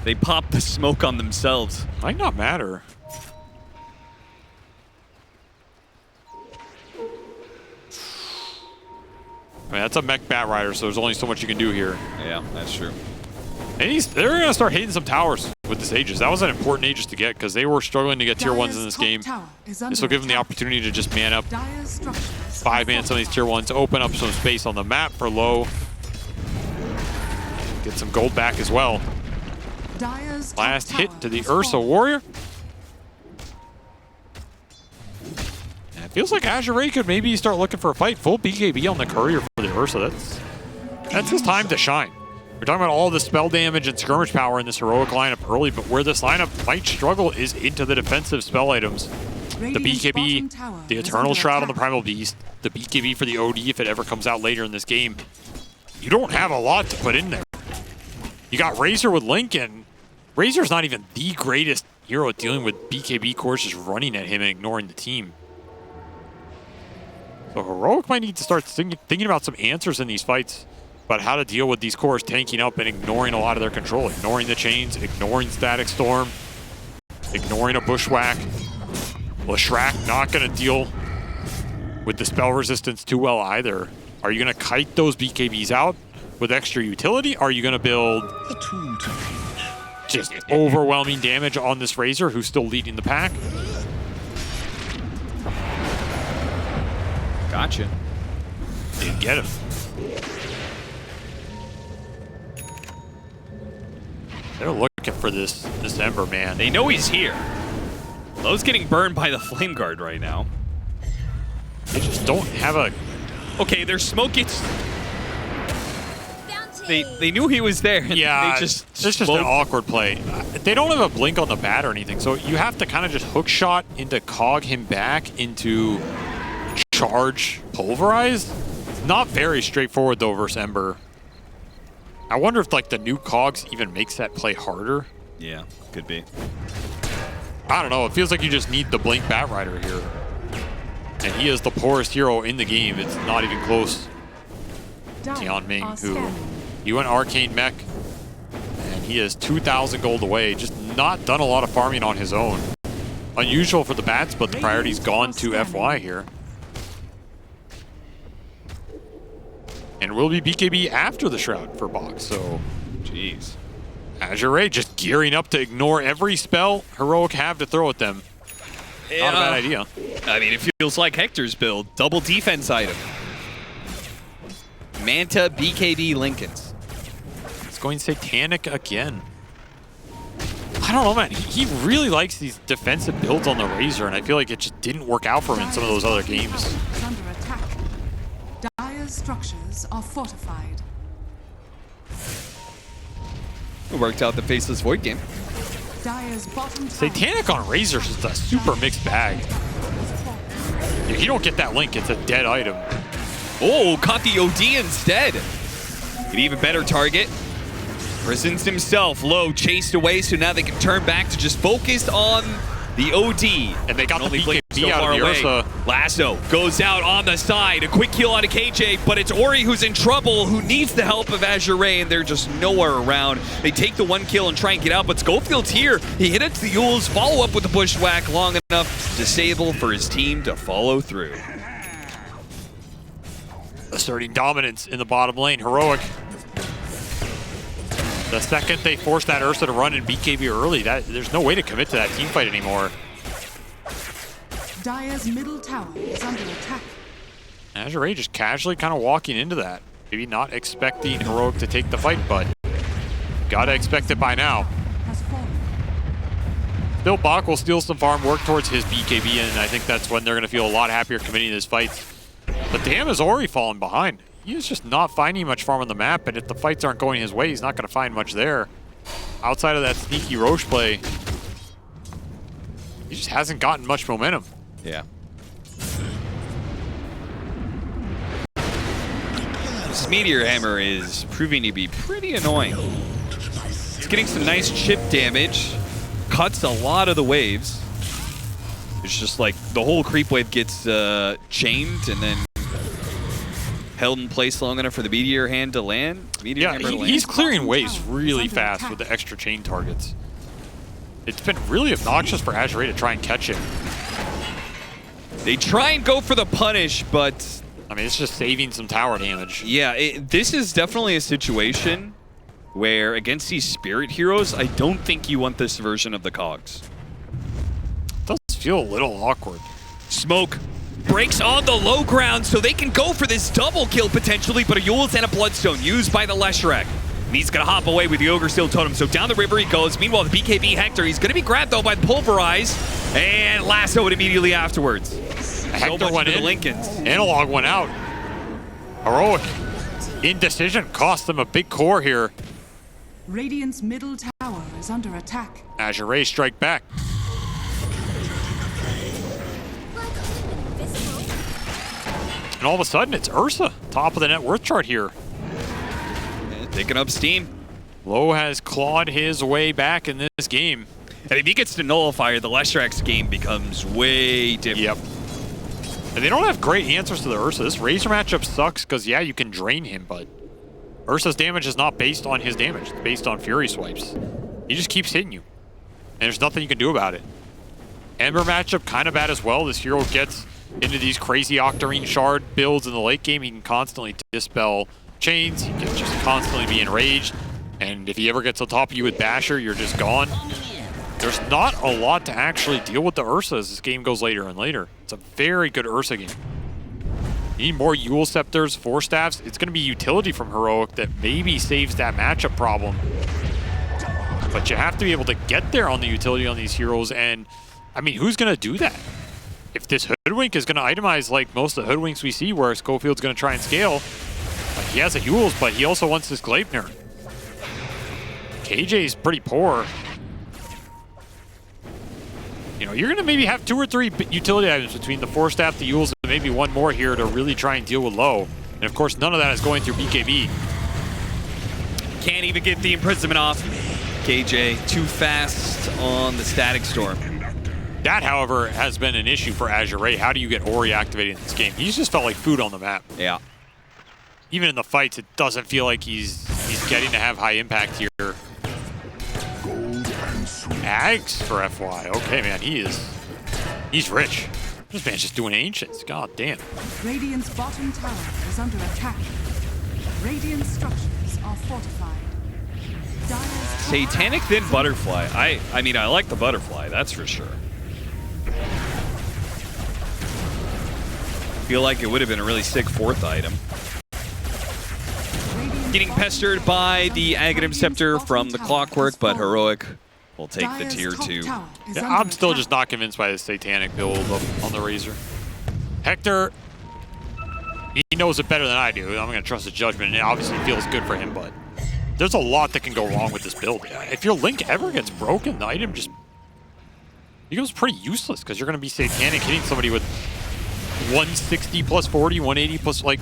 They popped the smoke on themselves. Might not matter. I mean, that's a mech Bat Rider, so there's only so much you can do here. Yeah, that's true. And they're going to start hitting some towers with this Aegis. That was an important Aegis to get because they were struggling to get tier 1s in this game. This will give them the opportunity to just man up, Dire's structures 5-man some of these tier 1s, open up some space on the map for low. Get some gold back as well. Dire's top Last hit tower to the has Ursa fallen. Warrior. And it feels like Azure could maybe start looking for a fight. Full BKB on the courier for the Ursa. That's his time to shine. We're talking about all the spell damage and skirmish power in this Heroic lineup early, but where this lineup might struggle is into the defensive spell items. The Radiant's bottom BKB, tower the is Eternal under Shroud on the attack. Primal Beast, the BKB for the OD if it ever comes out later in this game. You don't have a lot to put in there. You got Razor with Link, and Razor's not even the greatest hero at dealing with BKB cores just running at him and ignoring the team. So Heroic might need to start thinking about some answers in these fights about how to deal with these cores tanking up and ignoring a lot of their control, ignoring the chains, ignoring Static Storm, ignoring a Bushwhack. Leshrac not going to deal with the spell resistance too well either. Are you going to kite those BKBs out with extra utility? Are you going to build A tool to teach. just overwhelming damage on this Razor who's still leading the pack? Gotcha. Didn't get him. They're looking for this Ember, man. They know he's here. Lowe's getting burned by the Flame Guard right now. They just don't have a... Okay, their smoke gets... Bounty. They knew he was there. And Yeah, they just it's just slowed- an awkward play. They don't have a blink on the bat or anything, so you have to kind of just hook shot into cog him back into charge pulverize. It's not very straightforward though versus Ember. I wonder if like the new cogs even makes that play harder. Yeah, could be. I don't know. It feels like you just need the blink Bat Rider here. And he is the poorest hero in the game. It's not even close. Dire Tian Ming, are who scanning. he went Arcane Mech, and he is 2,000 gold away. Just not done a lot of farming on his own. Unusual for the bats, but the priority's gone to FY here. And will be BKB after the Shroud for Box, so Jeez. Azure just gearing up to ignore every spell Heroic have to throw at them. Not a bad idea. I mean, it feels like Hector's build. Double defense item. Manta, BKB, Lincolns. It's going Satanic again. I don't know, man. He really likes these defensive builds on the Razor, and I feel like it just didn't work out for him in some of those other games. Is under attack. Dire's structures are fortified. It worked out the Faceless Void game. Dire's bottom tower. Satanic on Razor is just a super mixed bag. If you don't get that link, it's a dead item. Oh, caught the OD instead. An even better target. Prisons himself, low, chased away, so now they can turn back to just focus on the OD. And they got the only BKB played so out far of the away. Ursa. Lasso goes out on the side. A quick kill out of KJ, but it's Ori who's in trouble, who needs the help of Azure, and they're just nowhere around. They take the one kill and try and get out, but Schofield's here. He hit it to the Yules, follow up with the bushwhack long enough to disable for his team to follow through. Asserting dominance in the bottom lane. Heroic. The second they force that Ursa to run and BKB early, there's no way to commit to that team fight anymore. Dire's middle tower is under attack. Azure just casually kind of walking into that. Maybe not expecting Heroic to take the fight, but gotta expect it by now. Has fallen. Still, Bach will steal some farm, work towards his BKB, and I think that's when they're gonna feel a lot happier committing to this fight. But damn, has Ori fallen behind. He is just not finding much farm on the map, and if the fights aren't going his way, he's not going to find much there. Outside of that sneaky Roche play, he just hasn't gotten much momentum. Yeah. This Meteor Hammer is proving to be pretty annoying. It's getting some nice chip damage, cuts a lot of the waves. It's just like the whole creep wave gets chained and then held in place long enough for the Meteor Hand to land. Meteor Hammer to land. He's clearing waves really fast with the extra chain targets. It's been really obnoxious for Azure to try and catch him. They try and go for the punish, but I mean, it's just saving some tower damage. yeah, this is definitely a situation where against these spirit heroes, I don't think you want this version of the cogs. It does feel a little awkward. Smoke breaks on the low ground, so they can go for this double kill potentially, but a Yules and a Bloodstone used by the Leshrac. And he's gonna hop away with the Ogre Steel Totem, so down the river he goes. Meanwhile, the BKB Hector, he's gonna be grabbed though by the Pulverize, and lassoed immediately afterwards. Hector went in, Lincolns. Analog went out. Heroic. Indecision cost them a big core here. Radiant's middle tower is under attack. Azure strike back. And all of a sudden, it's Ursa, top of the net worth chart here. Yeah, taking up steam. Lowe has clawed his way back in this game. And if he gets to Nullifier, the Leshrac's game becomes way different. Yep. And they don't have great answers to the Ursa. This Razor matchup sucks because, yeah, you can drain him, but Ursa's damage is not based on his damage. It's based on Fury swipes. He just keeps hitting you. And there's nothing you can do about it. Ember matchup kind of bad as well. This hero gets into these crazy Octarine Shard builds in the late game. He can constantly dispel chains. He can just constantly be enraged. And if he ever gets on top of you with Basher, you're just gone. There's not a lot to actually deal with the Ursa as this game goes later and later. It's a very good Ursa game. You need more Yule Scepters, Force Staffs. It's going to be utility from Heroic that maybe saves that matchup problem. But you have to be able to get there on the utility on these heroes. And, I mean, who's going to do that? If this Hoodwink is going to itemize like most of the Hoodwinks we see where Schofield's going to try and scale, like he has a Yules, but he also wants this Gleipnir. KJ's pretty poor. You know, you're going to maybe have 2 or 3 utility items between the Force Staff, the Yules, and maybe one more here to really try and deal with Low. And of course, none of that is going through BKB. Can't even get the imprisonment off. KJ too fast on the Static Storm. That, however, has been an issue for Azure. How do you get Ori activated in this game? He's just felt like food on the map. Yeah. Even in the fights, it doesn't feel like he's getting to have high impact here. Ags for FY. Okay, man, he's rich. This man's just doing ancients. God damn. Radiant's bottom tower is under attack. Radiant structures are fortified. Dire's Satanic, then Butterfly. I mean, I like the Butterfly, that's for sure. Feel like it would have been a really sick 4th item. Getting pestered by the Aghanim Scepter from the Clockwork, but Heroic will take the tier 2. Yeah, I'm still just not convinced by the Satanic build on the Razor. Hector, he knows it better than I do. I'm going to trust his judgment, and it obviously feels good for him, but there's a lot that can go wrong with this build. If your Link ever gets broken, the item just becomes pretty useless because you're going to be satanic hitting somebody with 160 plus 40, 180 plus, like,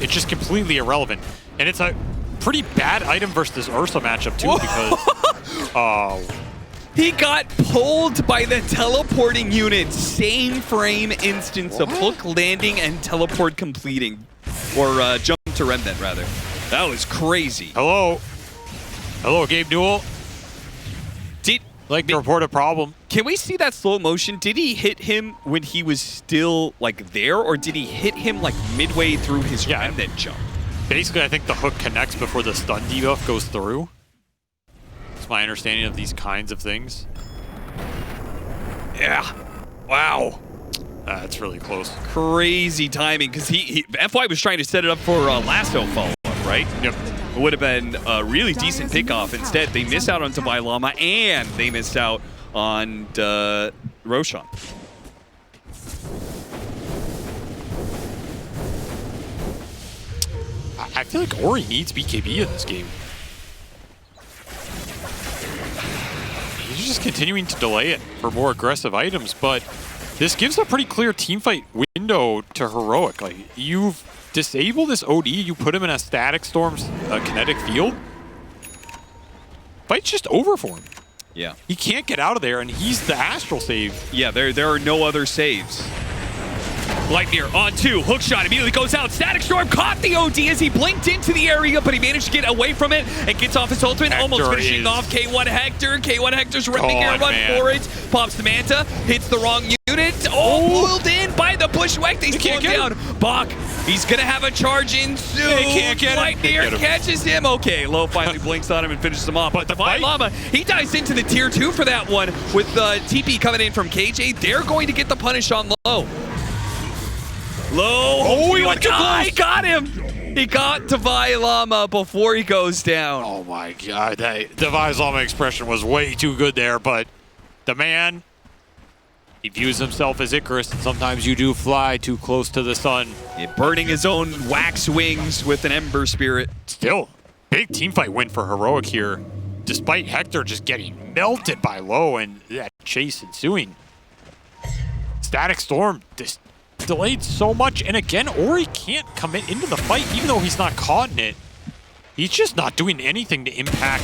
it's just completely irrelevant. And it's a pretty bad item versus this Ursa matchup too because he got pulled by the teleporting unit. Same frame instance of hook landing and teleport completing. Or jump to remnant, rather. That was crazy. Hello, Gabe Newell. Like to report a problem. Can we see that slow motion? Did he hit him when he was still like there, or did he hit him like midway through his remnant jump? Basically, I think the hook connects before the stun debuff goes through. That's my understanding of these kinds of things. Yeah. Wow. That's really close. Crazy timing, because FY was trying to set it up for lasso follow-up, right? Yep. It would have been a really decent pickoff. Instead, they miss out on Divine Llama, and they missed out on Roshan. I feel like Ori needs BKB in this game. He's just continuing to delay it for more aggressive items, but this gives a pretty clear teamfight window to Heroic. Like, you've disabled this OD, you put him in a Static Storm's kinetic field. Fight's just over for him. Yeah. He can't get out of there, and he's the Astral save. Yeah, there are no other saves. Lightyear on 2, hook shot immediately goes out. Static Storm caught the OD as he blinked into the area, but he managed to get away from it and gets off his ultimate, almost finishing off K1 Hector. K1 Hector's making a run for it. Pops the Manta, hits the wrong unit. Oh, pulled in by the Bushwhack. They slow him down. Bach, he's going to have a charge in soon. They can't get him. Lightyear catches him. Okay, Low finally blinks on him and finishes him off. But the Divine Llama, he dives into the tier 2 for that one with TP coming in from KJ. They're going to get the punish on Low. Low, he went too close. He got him. He got Divine Llama before he goes down. Oh my god, that Divine Llama expression was way too good there, but the man, he views himself as Icarus, and sometimes you do fly too close to the sun. Yeah, burning his own wax wings with an Ember Spirit. Still, big teamfight win for Heroic here, despite Hector just getting melted by Low and that chase ensuing. Static Storm just delayed so much, and again, Ori can't commit into the fight, even though he's not caught in it. He's just not doing anything to impact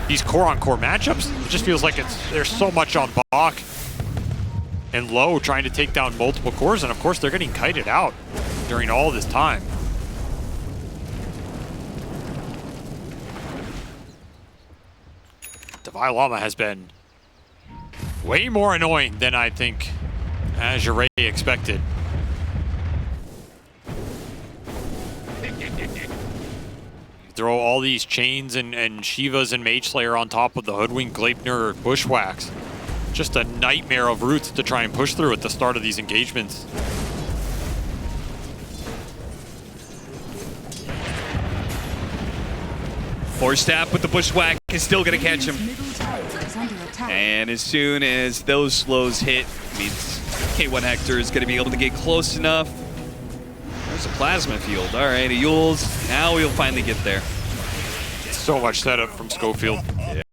these core-on-core matchups. It just feels like there's so much on Bach and Low trying to take down multiple cores, and of course they're getting kited out during all this time. Divine Llama has been way more annoying than I think Azure expected. You throw all these chains and Shivas and Mage Slayer on top of the Hoodwink, Gleipnir, or Bushwhacks. Just a nightmare of roots to try and push through at the start of these engagements. Force Staff with the Bushwhack is still going to catch him. And as soon as those slows hit, means K1 Hector is going to be able to get close enough. There's a Plasma Field. All right, Yules. Now we'll finally get there. So much setup from Schofield.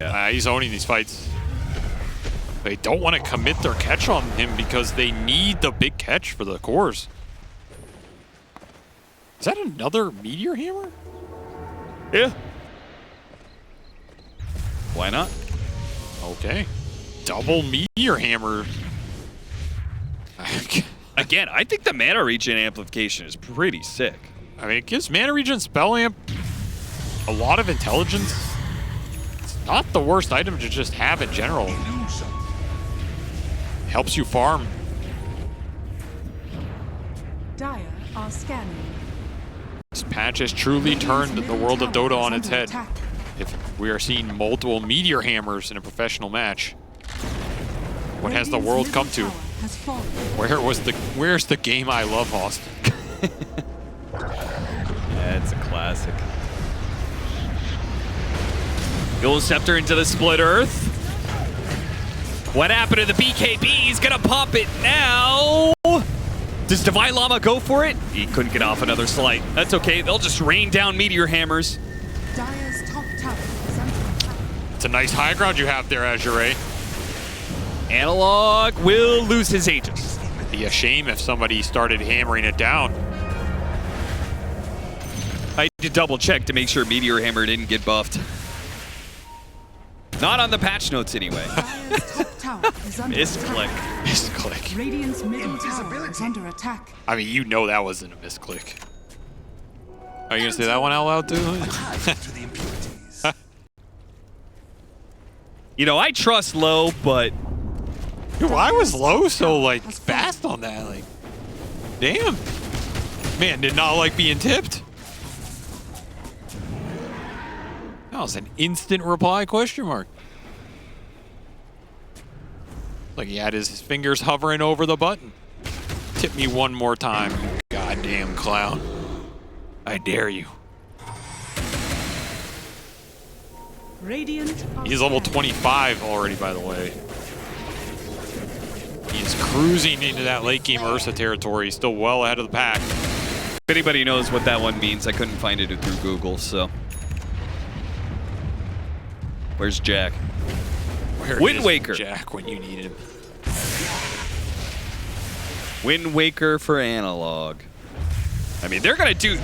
Yeah. He's owning these fights. They don't want to commit their catch on him because they need the big catch for the cores. Is that another Meteor Hammer? Yeah. Why not? Okay. Double Meteor Hammer. Again, I think the mana regen amplification is pretty sick. I mean, it gives mana regen spell amp a lot of intelligence. It's not the worst item to just have in general. Helps you farm. Dire are scanning. This patch has truly turned the world of Dota on its head. If we are seeing multiple Meteor Hammers in a professional match, what has the world come to? Where's the game I love, Host? Yeah, it's a classic. Gold Scepter into the Split Earth. What happened to the BKB? He's gonna pop it now. Does Divine Llama go for it? He couldn't get off another slight. That's okay. They'll just rain down Meteor Hammers. Dire's top tower is under attack. It's a nice high ground you have there, Azure. Analog will lose his Aegis. It'd be a shame if somebody started hammering it down. I need to double check to make sure Meteor Hammer didn't get buffed. Not on the patch notes anyway. Dire's top tower is under Misclick. attack. Misclick. Radiant's middle tower is under attack. I mean, you know that wasn't a misclick. Are you gonna say that one out loud too? You know, I trust low, but Dude, why was Low so like fast on that? Like, damn. Man, did not like being tipped. That was an instant reply question mark. Like he had his fingers hovering over the button. Tip me one more time, you goddamn clown. I dare you. Radiant are He's level scared. 25 already, by the way. He's cruising into that late game Ursa territory. He's still well ahead of the pack. if anybody knows what that one means, I couldn't find it through Google, so. Where's Jack? Where Wind is Waker. Jack when you need him? Wind Waker for Analog. I mean, they're gonna do.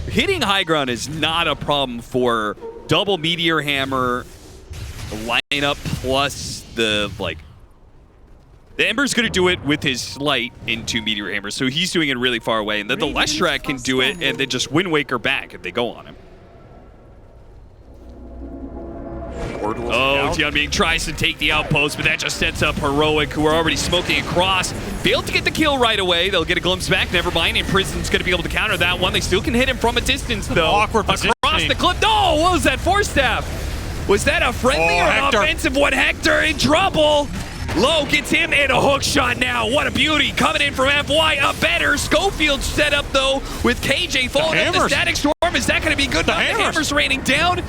Hitting high ground is not a problem for double Meteor Hammer lineup plus the like. The Ember's gonna do it with his Slight into Meteor Hammer, so he's doing it really far away, and then the Leshrac can do it, and then just Wind Waker back if they go on him. Oh, Tianming tries to take the outpost, but that just sets up Heroic, who are already smoking across. Failed to get the kill right away. They'll get a glimpse back. Never mind. Imprison's going to be able to counter that one. They still can hit him from a distance, though. Awkward Across positioning. the clip. No! What was that? Force staff. Was that a friendly or an Hector. offensive one? Hector in trouble. Low gets him and a hook shot now. What a beauty. Coming in from FY. A better Schofield setup, though, with KJ following up the hammers. Static Storm. Is that going to be good enough? The hammers. Hammer's raining down.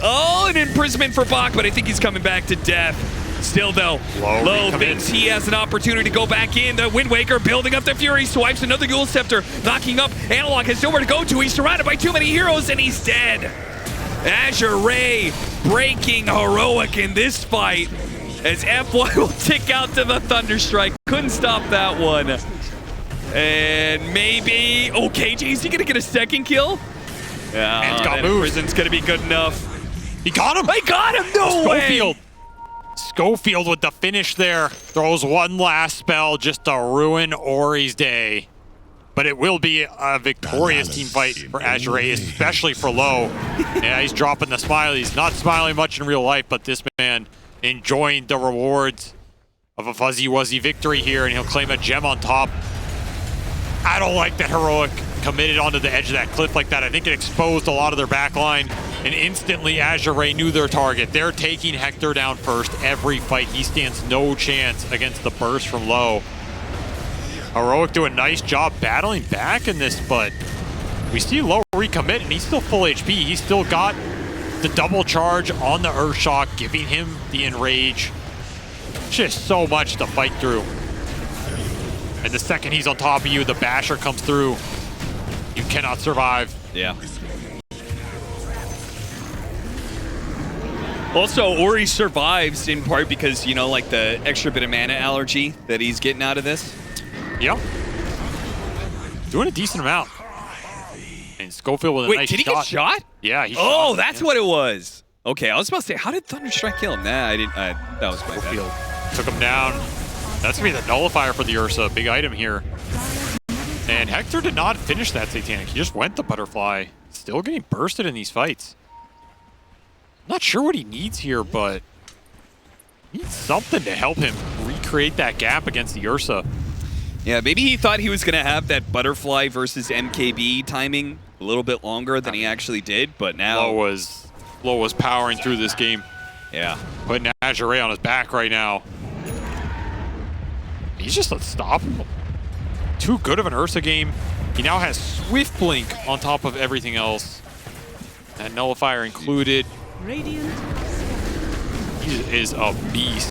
Oh, an imprisonment for Bach, but I think he's coming back to death. Still, though, Low thinks he has an opportunity to go back in. The Wind Waker building up the Fury, swipes another Yule Scepter, knocking up. Analog has nowhere to go to. He's surrounded by too many heroes, and he's dead. Azure Ray breaking Heroic in this fight as FY will tick out to the Thunderstrike. Couldn't stop that one. And maybe... Oh, KJ, is he going to get a second kill? Yeah, Man's got moves. Prison's going to be good enough. He got him. I got him! No Schofield. way! Schofield with the finish there. Throws one last spell just to ruin Ori's day. But it will be a victorious team fight for Azure, especially for Low. Yeah, he's dropping the smile. He's not smiling much in real life, but this man enjoying the rewards of a fuzzy wuzzy victory here, and he'll claim a gem on top. I don't like that Heroic committed onto the edge of that cliff like that. I think it exposed a lot of their backline, and instantly Azure knew their target. They're taking Hector down first every fight. He stands no chance against the burst from Low. Heroic do a nice job battling back in this, but we see Low recommit, and he's still full HP. He's still got the double charge on the Earthshock, giving him the enrage. Just so much to fight through. And the second he's on top of you, the Basher comes through. You cannot survive. Yeah. Also, Ori survives in part because, you know, like the extra bit of mana allergy that he's getting out of this. Yep. Doing a decent amount. And Schofield with a Wait, nice did he shot. get shot? Yeah, he Oh, shot. that's what it was. Okay, I was about to say, how did Thunderstrike kill him? Nah, I didn't. That was my Schofield bad. took him down. That's going to be the nullifier for the Ursa. Big item here. And Hector did not finish that Satanic. He just went the Butterfly. Still getting bursted in these fights. Not sure what he needs here, but he needs something to help him recreate that gap against the Ursa. Yeah, maybe he thought he was going to have that Butterfly versus MKB timing a little bit longer than he actually did, but now... Low was powering through this game. Yeah. Putting Azure on his back right now. He's just unstoppable. Too good of an Ursa game. He now has Swift Blink on top of everything else. That nullifier included. Radiant He is a beast.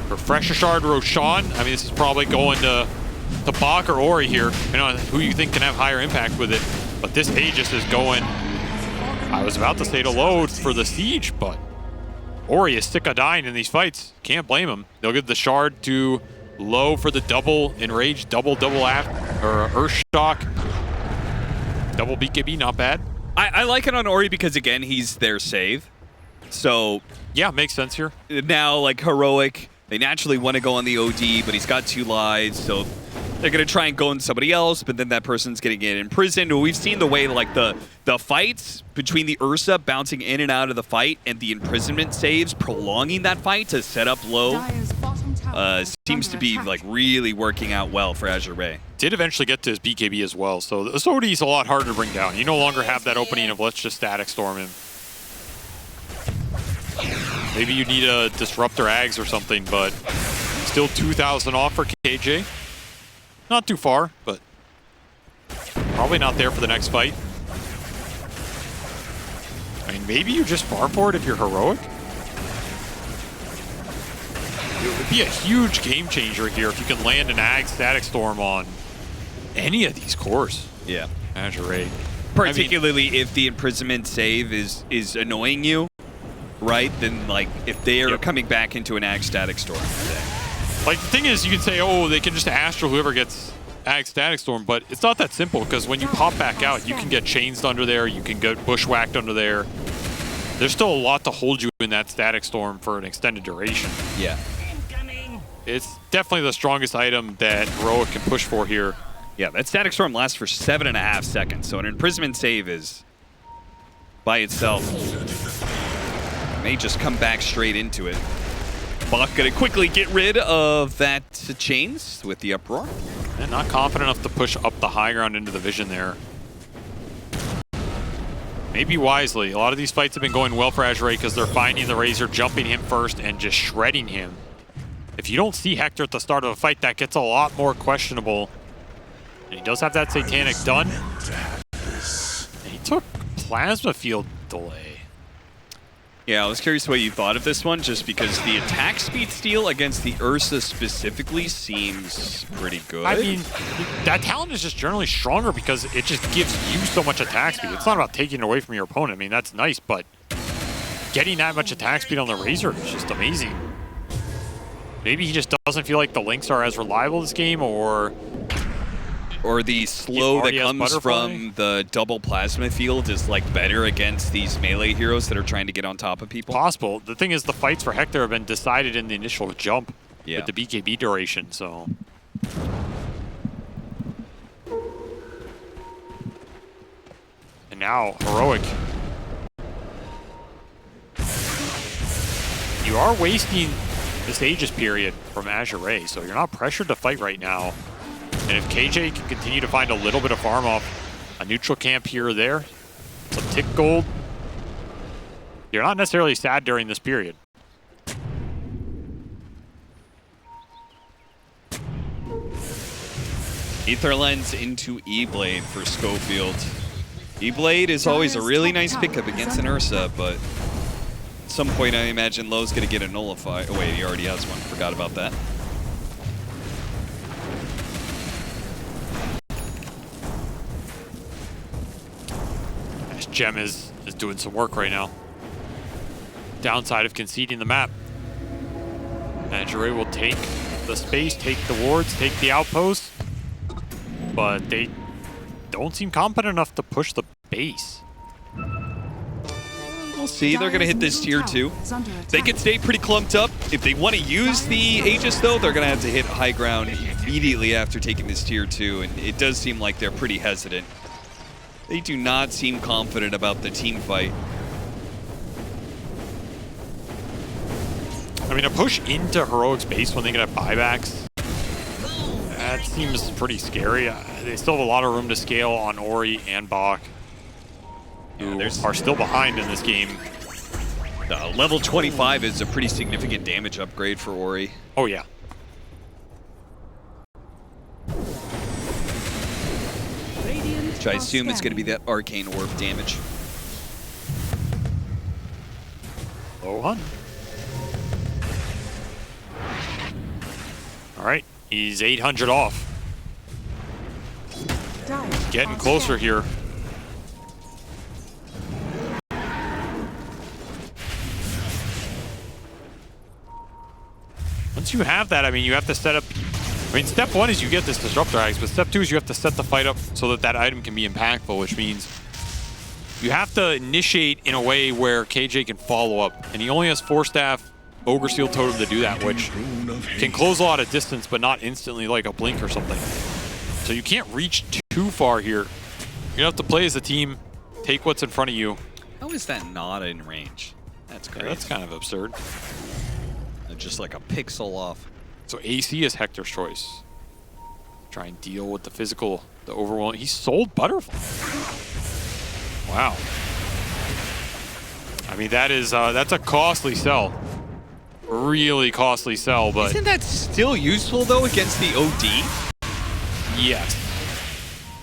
Refresher Shard Roshan. I mean, this is probably going to Bach or Ori here. You know who you think can have higher impact with it. But this Aegis is going I was about to say to load for the siege, but Ori is sick of dying in these fights. Can't blame him. They'll give the shard to low for the double enrage, double Earth Shock. Double BKB, not bad. I like it on Ori because, again, he's their save. So yeah, makes sense here. Now, like, Heroic, they naturally want to go on the OD, but he's got 2 lives, so they're going to try and go on somebody else, but then that person's going to get imprisoned. We've seen the way, like, the fights between the Ursa bouncing in and out of the fight and the imprisonment saves, prolonging that fight to set up low, Dire's bottom tower is seems under to be, attack. like, really working out well for Azure. Did eventually get to his BKB as well, so this OD is a lot harder to bring down. You no longer have that opening of let's just static storm him. Maybe you need a Disruptor Ags or something, but still 2,000 off for KJ. Not too far, but probably not there for the next fight. I mean, maybe you just farm for it if you're Heroic. It would be a huge game changer here if you can land an Ag Static Storm on any of these cores. Yeah. Azure. Particularly if the imprisonment save is annoying you, right? Then, like, if they are coming back into an Ag Static Storm. Like, the thing is, you can say, oh, they can just Astral whoever gets Ag Static Storm, but it's not that simple, because when you pop back out, you can get chainsed under there, you can get bushwhacked under there. There's still a lot to hold you in that Static Storm for an extended duration. Yeah. It's definitely the strongest item that Heroic can push for here. Yeah, that Static Storm lasts for 7.5 seconds, so an imprisonment save is, by itself, may just come back straight into it. Bach gonna quickly get rid of that chains with the Uproar. And not confident enough to push up the high ground into the vision there. Maybe wisely. A lot of these fights have been going well for Azure because they're finding the Razor, jumping him first, and just shredding him. If you don't see Hector at the start of a fight, that gets a lot more questionable. And he does have that Satanic done. And he took Plasma Field delay. Yeah, I was curious what you thought of this one, just because the attack speed steal against the Ursa specifically seems pretty good. I mean, that talent is just generally stronger because it just gives you so much attack speed. It's not about taking it away from your opponent. I mean, that's nice, but getting that much attack speed on the Razor is just amazing. Maybe he just doesn't feel like the links are as reliable this game, or the slow that comes from the double plasma field is, like, better against these melee heroes that are trying to get on top of people. Possible. The thing is, the fights for Hector have been decided in the initial jump with the BKB duration, so. And now, Heroic. You are wasting this Aegis period from Azure, so you're not pressured to fight right now. And if KJ can continue to find a little bit of farm off a neutral camp here or there, some tick gold, you're not necessarily sad during this period. Ether Lens into E-Blade for Schofield. E-Blade is always a really nice pickup against an Ursa, but at some point I imagine Lowe's going to get a Nullify. Oh wait, he already has one. Forgot about that. Gem is doing some work right now. Downside of conceding the map. Azure will take the space, take the wards, take the outpost, but they don't seem competent enough to push the base. We'll see. They're going to hit this tier 2. They can stay pretty clumped up. If they want to use the Aegis, though, they're going to have to hit high ground immediately after taking this tier 2, and it does seem like they're pretty hesitant. They do not seem confident about the team fight. I mean, a push into Heroic's base when they get buybacks, that seems pretty scary. They still have a lot of room to scale on Ori and Bach, who are still behind in this game. Level 25 is a pretty significant damage upgrade for Ori. Oh, yeah. Which I assume is going to be that Arcane Orb damage. Low hun. All right, he's 800 off. Getting closer here. Once you have that, I mean, you have to set up. I mean, step one is you get this disruptor axe, but step two is you have to set the fight up so that that item can be impactful, which means you have to initiate in a way where KJ can follow up. And he only has 4-staff Ogre Seal Totem to do that, which can close a lot of distance, but not instantly like a blink or something. So you can't reach too far here. You're gonna have to play as a team, take what's in front of you. How is that not in range? That's great. Yeah, that's kind of absurd. Just like a pixel off. So AC is Hector's choice. Try and deal with the physical, the overwhelm. He sold Butterfly. Wow. I mean, that is that's a costly sell. Really costly sell, but Isn't that still useful though against the OD? yes.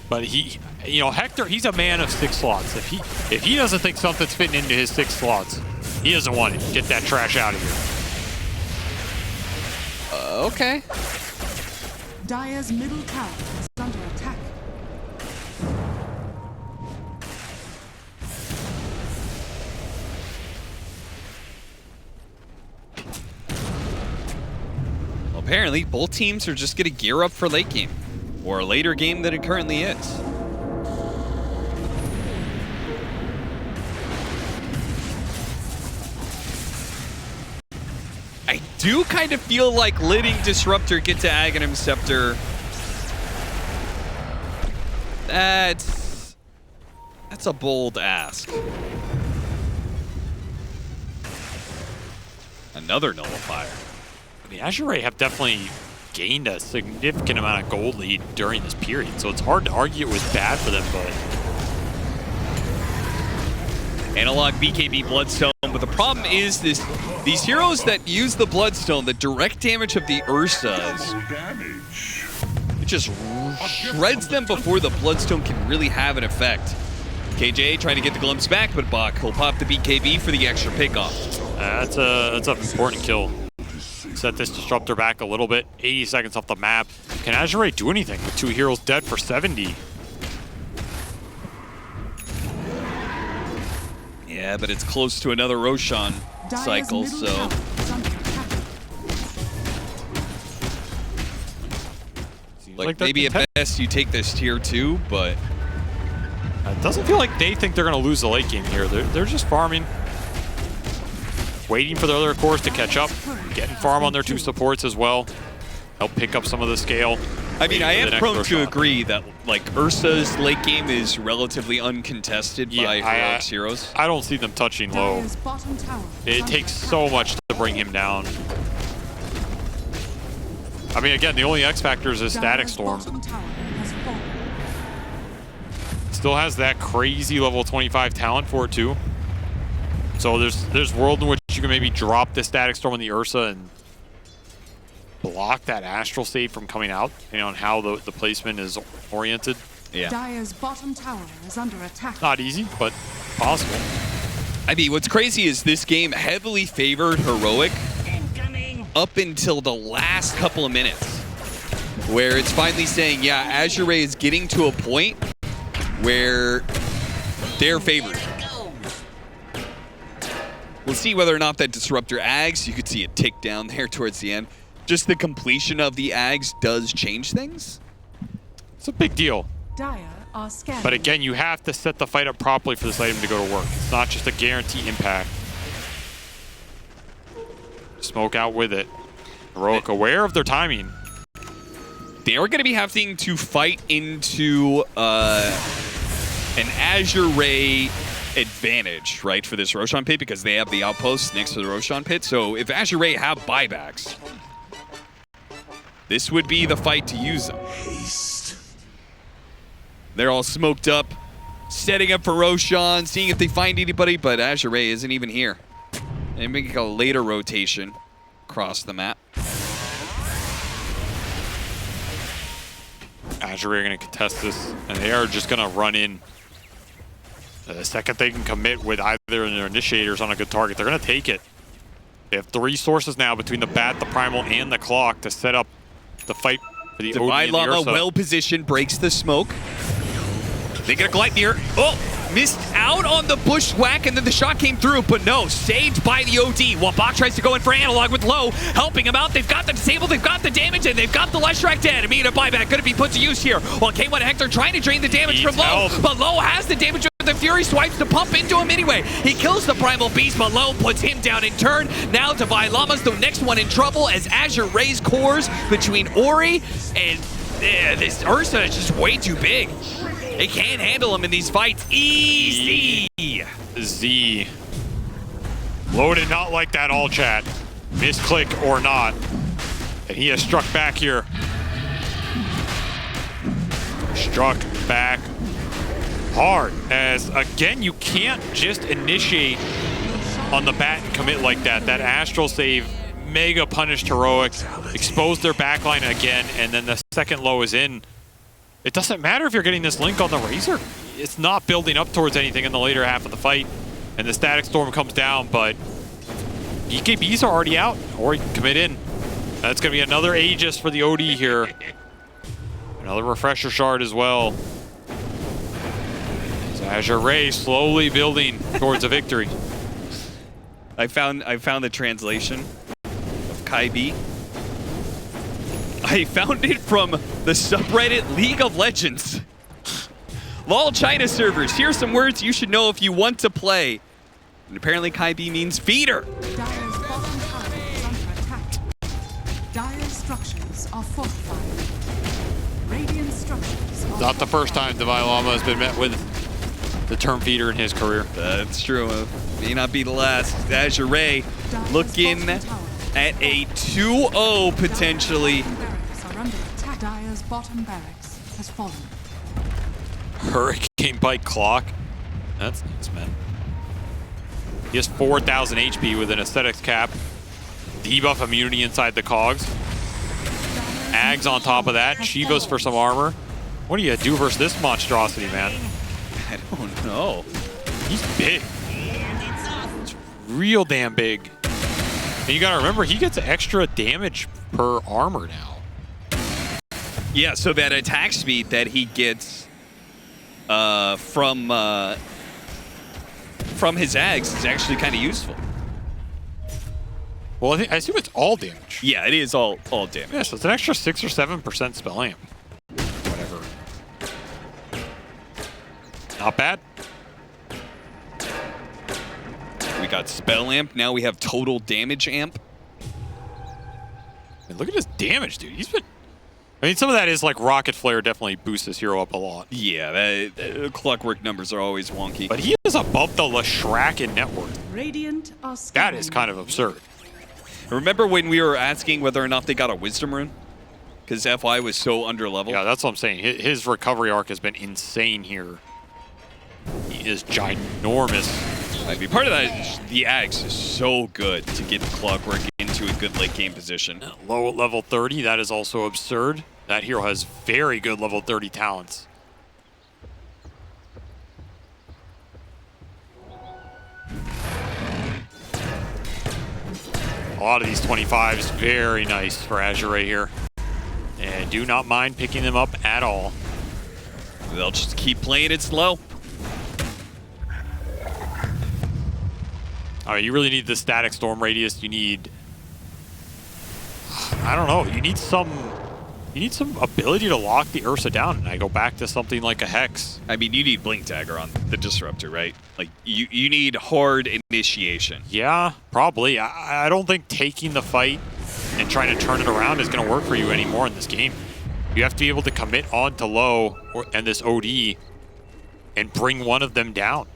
But he, you know, Hector, he's a man of 6 slots. If he doesn't think something's fitting into his 6 slots, he doesn't want to get that trash out of here. Okay. Dire's middle tower is under attack. Well, apparently, both teams are just going to gear up for late game, or a later game than it currently is. I do kind of feel like letting Disruptor get to Aghanim Scepter. That's a bold ask. Another nullifier. The Azure have definitely gained a significant amount of gold lead during this period, so it's hard to argue it was bad for them, but Analog BKB Bloodstone, but the problem is these heroes that use the Bloodstone, the direct damage of the Ursas, it just shreds them before the Bloodstone can really have an effect. KJ trying to get the glimpse back, but Bach will pop the BKB for the extra pickoff. that's an important kill. Set this Disruptor back a little bit. 80 seconds off the map. Can Azure do anything with 2 heroes dead for 70? Yeah, but it's close to another Roshan cycle, Dire's so middle tower is under attack. like they're maybe at content. best you take this tier 2, but It doesn't feel like they think they're going to lose the late game here. They're just farming. Waiting for the other cores to catch up. Getting farm on their 2 supports as well. Help pick up some of the scale. I mean, I Waiting for the am next prone to Roshan. agree that like Ursa's late game is relatively uncontested by Heroic's heroes. I don't see them touching low. Dire's bottom tower is It under takes attack. so much to bring him down. I mean, again, the only X factor is his Static Dire's Storm. bottom tower has fallen. Still has that crazy level 25 talent for it too. So there's world in which you can maybe drop the Static Storm on the Ursa and block that Astral Save from coming out, depending on how the placement is oriented. Yeah. Dire's bottom tower is under attack. Not easy, but possible. I mean, what's crazy is this game heavily favored Heroic up until the last couple of minutes, where it's finally saying, yeah, Azure is getting to a point where they're favored. We'll see whether or not that Disruptor Ags, you could see it tick down there towards the end. Just the completion of the Ags does change things. It's a big deal. Dire are scanning. But again, you have to set the fight up properly for this item to go to work. It's not just a guarantee impact. Smoke out with it. Heroic aware of their timing. They are going to be having to fight into an Azure Ray advantage, right, for this Roshan pit, because they have the outpost next to the Roshan pit. So if Azure Ray have buybacks, this would be the fight to use them. They're all smoked up, setting up for Roshan, seeing if they find anybody, but Azure Ray isn't even here. They make a later rotation across the map. Azure are going to contest this, and they are just going to run in. The second they can commit with either of their initiators on a good target, they're going to take it. They have 3 sources now between the Bat, the Primal, and the Clock to set up the fight for the OD Divide and the Llama, Ursa. well positioned, breaks the smoke. They get a Gleipnir. Oh, Missed out on the bushwhack, and then the shot came through, but no, saved by the OD. While Bach tries to go in for analog with Low, helping him out. They've got the disable, they've got the damage, and they've got the Leshrac dead. Immediate buyback going to be put to use here. While K1 and Hector trying to drain the damage from Low, but Low has the damage. The Fury swipes to pump into him anyway. He kills the Primal Beast, but Low puts him down in turn. Now Divine Llama's the next one in trouble as Azure Rays cores between Ori and this Ursa is just way too big. They can't handle him in these fights. Easy. Z. Low did not like that all chat. Misclick or not. And he has struck back here. Struck back hard, as again, you can't just initiate on the bat and commit like that. That Astral save mega punished Heroic, exposed their backline again, and then the second Low is in. It doesn't matter if you're getting this link on the Razor. It's not building up towards anything in the later half of the fight, and the Static Storm comes down, but BKBs are already out, or you can commit in. That's going to be another Aegis for the OD here. Another Refresher Shard as well. Azure Ray slowly building towards a victory. I found the translation of Kai B. I found it from the subreddit League of Legends. LOL China servers, here's some words you should know if you want to play. And apparently Kai B means feeder. Dire's bottom tower is under attack. Dire's structures are fortified. Radiant structures are Not the first time Divine Llama has been met with the term feeder in his career. That's true. May not be the last. Azure Ray looking at a 2-0 potentially. Barracks are under attack. Dire's bottom barracks has fallen. Hurricane Bite Clock. That's nice, man. He has 4,000 HP with an aesthetics cap. Debuff immunity inside the cogs. Ags on top of that. Shivas for some armor. What do you do versus this monstrosity, man? I don't know. He's big. It's real damn big. And you gotta remember, he gets extra damage per armor now. Yeah, so that attack speed that he gets from his Ags is actually kind of useful. Well, I assume it's all damage. Yeah, it is all damage. Yeah, so it's an extra 6 or 7% spell amp. Whatever. Not bad. We got spell amp. Now we have total damage amp. And look at his damage, dude. He's been... I mean, some of that is like Rocket Flare definitely boosts his hero up a lot. Yeah, clockwork numbers are always wonky. But he is above the Leshrac in net worth. Radiant are That is kind of absurd. Remember when we were asking whether or not they got a Wisdom Rune? Because FY was so underleveled. Yeah, that's what I'm saying. His recovery arc has been insane here. He is ginormous. I mean, part of that is the Axe is so good to get Clockwork into a good late game position. Low at level 30, that is also absurd. That hero has very good level 30 talents. A lot of these 25s, very nice for Azure right here. And do not mind picking them up at all. They'll just keep playing it slow. All right, you really need the static storm radius. You need, I don't know, you need some ability to lock the Ursa down. And I go back to something like a Hex. I mean, you need Blink Dagger on the Disruptor, right? Like, you need hard initiation. Yeah, probably. I don't think taking the fight and trying to turn it around is going to work for you anymore in this game. You have to be able to commit on to low and this OD and bring one of them down.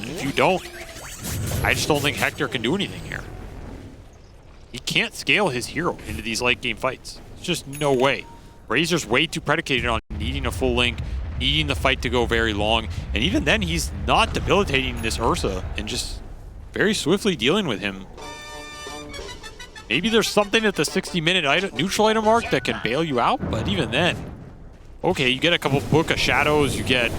If you don't, I just don't think Hector can do anything here. He can't scale his hero into these late game fights. There's just no way. Razor's way too predicated on needing a full link, needing the fight to go very long, and even then he's not debilitating this Ursa and just very swiftly dealing with him. Maybe there's something at the 60-minute neutral item mark that can bail you out, but even then, okay, you get a couple Book of Shadows, you get,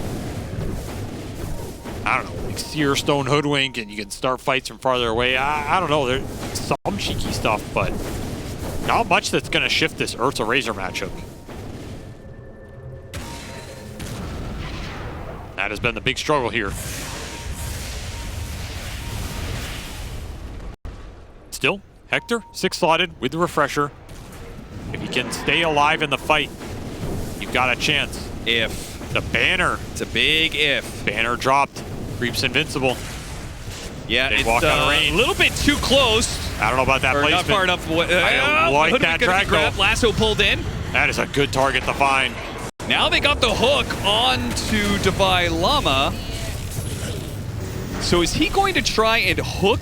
I don't know, like Seer Stone Hoodwink, and you can start fights from farther away. I don't know, there's some cheeky stuff, but not much that's going to shift this Ursa Razor matchup. That has been the big struggle here. Still, Hector, 6 slotted with the refresher. If he can stay alive in the fight, you've got a chance. If. The banner. It's a big if. Banner dropped. Creep's invincible. Yeah, They it's walk out of a range. little bit too close. I don't know about that Or placement. not far enough. I don't like that track, though. Lasso pulled in. That is a good target to find. Now they got the hook onto Devi Llama. So is he going to try and hook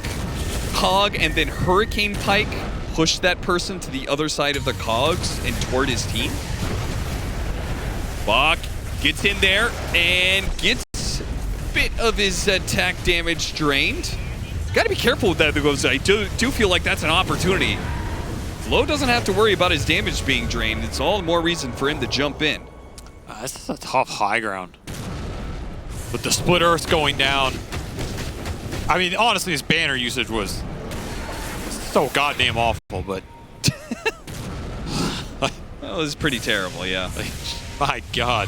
Cog and then Hurricane Pike push that person to the other side of the cogs and toward his team? Bach gets in there and gets a bit of his attack damage drained. Got to be careful with that because I do feel like that's an opportunity. Low doesn't have to worry about his damage being drained. It's all the more reason for him to jump in. This is a tough high ground. With the split earth going down. I mean, honestly, his banner usage was so goddamn awful, but... That was pretty terrible, yeah. My God.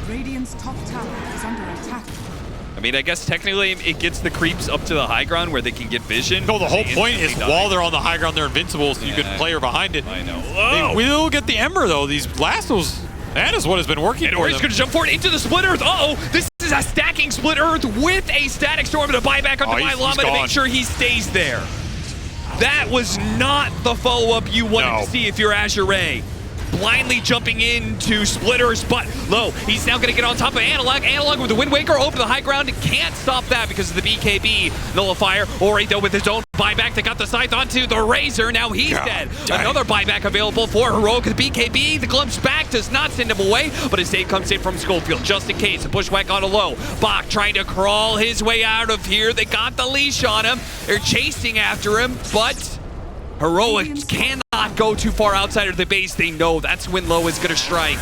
Radiant's top tower is under attack. I mean, I guess technically it gets the creeps up to the high ground where they can get vision. No, the whole They point is instantly while die. they're on the high ground, they're invincible, so you Yeah. can player behind it. I know. They Whoa! will get the Ember, though. These lassos, that is what has been working And for Ori's them. going to jump forward into the Split Earth. Uh-oh! This is a stacking Split Earth with a Static Storm to buy back onto he's Llama to gone. make sure he stays there. That was not the follow-up you wanted No. to see if you're Azure. Blindly jumping into Splitters, but Low, he's now going to get on top of Analog. Analog with the Wind Waker over the high ground. Can't stop that because of the BKB nullifier. Ori, though, with his own buyback. They got the scythe onto the Razor. Now he's God dead. dang. Another buyback available for Heroic. The BKB, the glimpse back does not send him away, but his save comes in from Schofield just in case. A bushwhack on a Low. Bach trying to crawl his way out of here. They got the leash on him. They're chasing after him, but Heroic cannot go too far outside of the base. They know that's when Low is going to strike.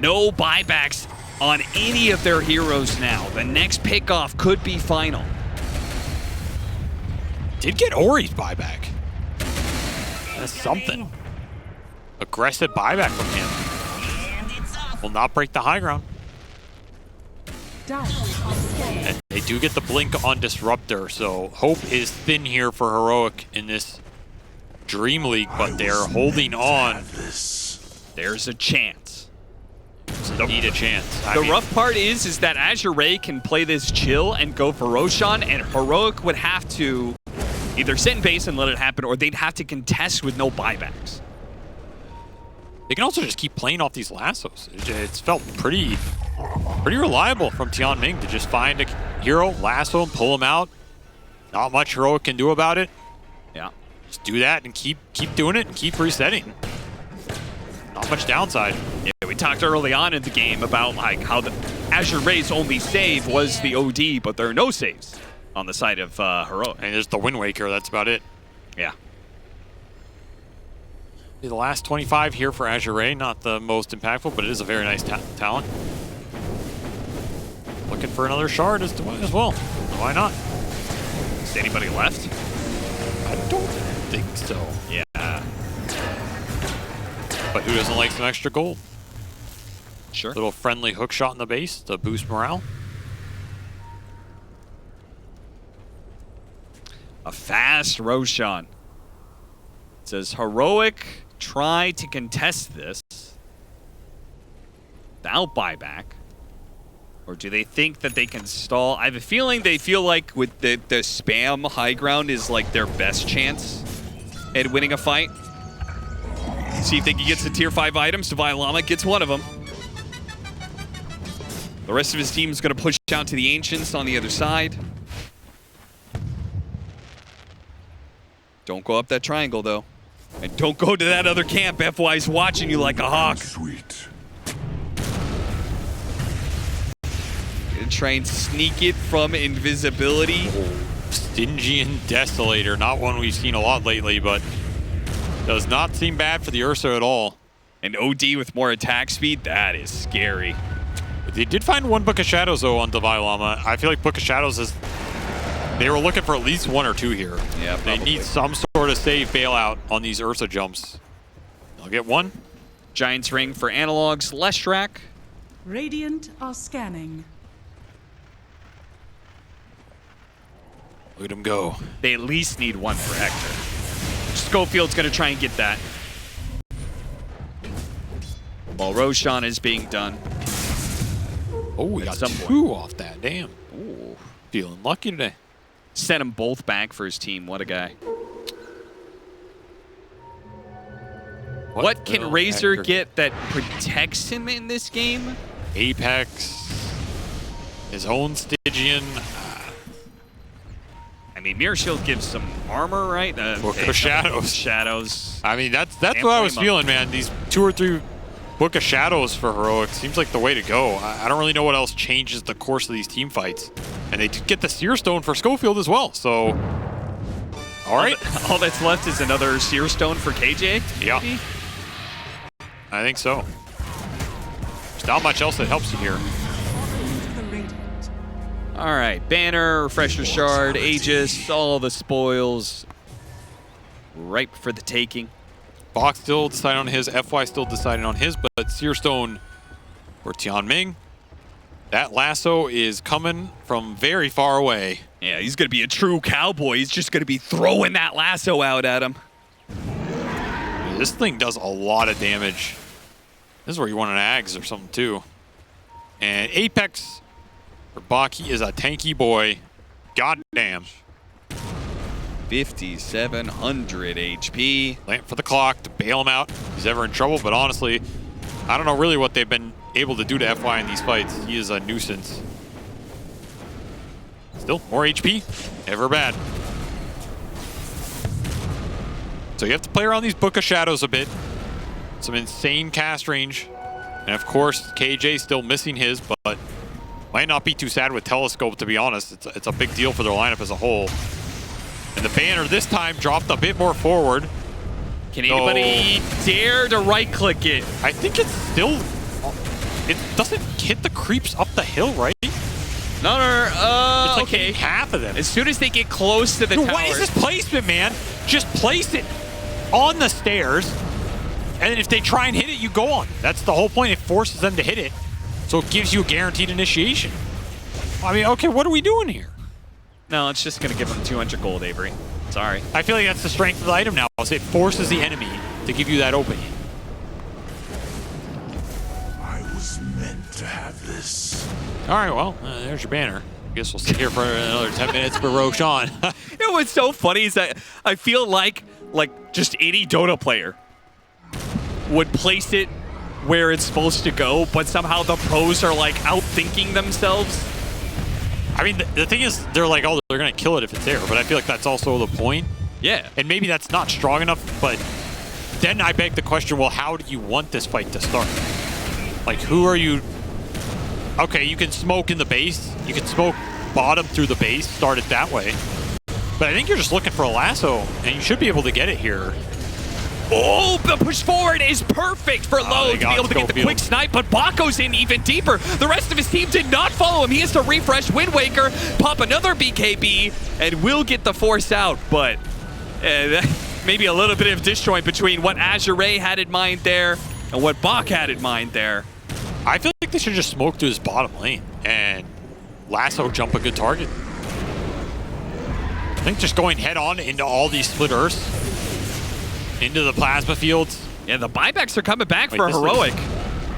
No buybacks on any of their heroes now. The next pickoff could be final. Did get Ori's buyback. That's something. Aggressive buyback from him. Will not break the high ground. Dire are scared. And they do get the blink on Disruptor, so hope is thin here for Heroic in this Dream League, but they're holding on. There's a chance. Need a chance. The rough part is that Azure can play this chill and go for Roshan, and Heroic would have to either sit in base and let it happen, or they'd have to contest with no buybacks. They can also just keep playing off these lassos. It's felt pretty reliable from Tian Ming to just find a hero, lasso him, pull him out. Not much Heroic can do about it. Yeah. Just do that and keep doing it and keep resetting. Not much downside. Yeah, we talked early on in the game about like how the Azure Ray's only save was the OD, but there are no saves on the side of Heroic. And there's the Wind Waker, that's about it. Yeah. The last 25 here for Azure, not the most impactful, but it is a very nice talent. Looking for another shard as well. Why not? Is anybody left? I don't think so. Yeah. But who doesn't like some extra gold? Sure. Little friendly hook shot in the base to boost morale. A fast Roshan. It says Heroic try to contest this without buyback. Or do they think that they can stall? I have a feeling they feel like with the spam high ground is like their best chance at winning a fight. See if they can get some tier 5 items. Devi Llama gets one of them. The rest of his team is going to push out to the Ancients on the other side. Don't go up that triangle, though. And don't go to that other camp. FY's watching you like a hawk. Sweet. Gonna try and sneak it from invisibility. Stygian Desolator, not one we've seen a lot lately, but does not seem bad for the Ursa at all. And OD with more attack speed, that is scary. They did find one Book of Shadows, though, on Devi Llama. I feel like Book of Shadows is... They were looking for at least one or two here. Yeah, They probably. need some sort of save bailout on these Ursa jumps. I'll get one. Giant's Ring for Analogs, Leshrac. Radiant are scanning. Look at him go. They at least need one for Hector. Schofield's going to try and get that. While Roshan is being done. Oh, we got some two off that. Damn. Ooh. Feeling lucky today. Sent them both back for his team. What a guy. What can will Razor Hector get that protects him in this game? Apex. His own Stygian. I mean, Mirror Shield gives some armor, right? Book of Shadows. Shadows. I mean, that's Can't what I was blame him. feeling, man. These 2 or 3 Book of Shadows for Heroic seems like the way to go. I don't really know what else changes the course of these team fights. And they did get the Seer Stone for Schofield as well, so... All right. All that's left is another Seer Stone for KJ? Yeah. maybe? I think so. There's not much else that helps you here. Into the Radiant. All right. Banner, Refresher Shard, Aegis, all the spoils. Ripe for the taking. Bach still deciding on his, FY still deciding on his, but Seer Stone for Tianming. That lasso is coming from very far away. Yeah, he's going to be a true cowboy. He's just going to be throwing that lasso out at him. This thing does a lot of damage. This is where you want an Ags or something too. And Apex for Baki is a tanky boy. God damn. 5,700 HP. Lamp for the clock to bail him out if he's ever in trouble, but honestly, I don't know really what they've been able to do to FY in these fights. He is a nuisance. Still, more HP, never bad. So you have to play around these Book of Shadows a bit. Some insane cast range. And of course, KJ still missing his, but might not be too sad with Telescope, to be honest. It's a big deal for their lineup as a whole. And the banner this time dropped a bit more forward. Can anybody dare to right-click it? I think it's still... It doesn't hit the creeps up the hill, right? No, It's like okay. hitting half of them. As soon as they get close to the Dude, tower. what is this placement, man? Just place it on the stairs, and if they try and hit it, you go on. That's the whole point. It forces them to hit it, so it gives you a guaranteed initiation. I mean, okay, what are we doing here? No, it's just going to give them 200 gold, Avery. Sorry. I feel like that's the strength of the item now, is it forces the enemy to give you that opening. I was meant to have this. All right, well, there's your banner. I guess we'll sit here for another 10 minutes for Roshan. You know what's so funny is that I feel like just any Dota player would place it where it's supposed to go, but somehow the pros are like outthinking themselves. I mean, the thing is, they're like, oh, they're going to kill it if it's there, but I feel like that's also the point. Yeah. And maybe that's not strong enough, but then I beg the question, well, how do you want this fight to start? Like, who are you... Okay, you can smoke in the base. You can smoke bottom through the base, start it that way. But I think you're just looking for a lasso, and you should be able to get it here. Oh, the push forward is perfect for Lowe to be able to get the quick snipe, but Bako's in even deeper. The rest of his team did not follow him. He has to refresh Wind Waker, pop another BKB, and will get the force out, but maybe a little bit of disjoint between what Azure had in mind there and what Bak had in mind there. I feel like they should just smoke to his bottom lane and lasso jump a good target. I think just going head on into all these split earths, into the plasma fields. Yeah, the buybacks are coming back for Heroic.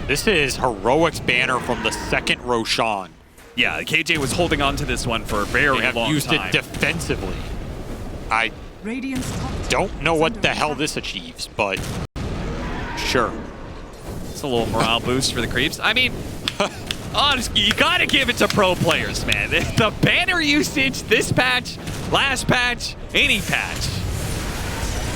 This is Heroic's banner from the second Roshan. Yeah, KJ was holding on to this one for a very They have long used time. it defensively. I Radiant's top tower don't know is what under the hell attack. this achieves, but sure. It's a little morale boost for the creeps. I mean, honestly, you gotta give it to pro players, man. The banner usage, this patch, last patch, any patch.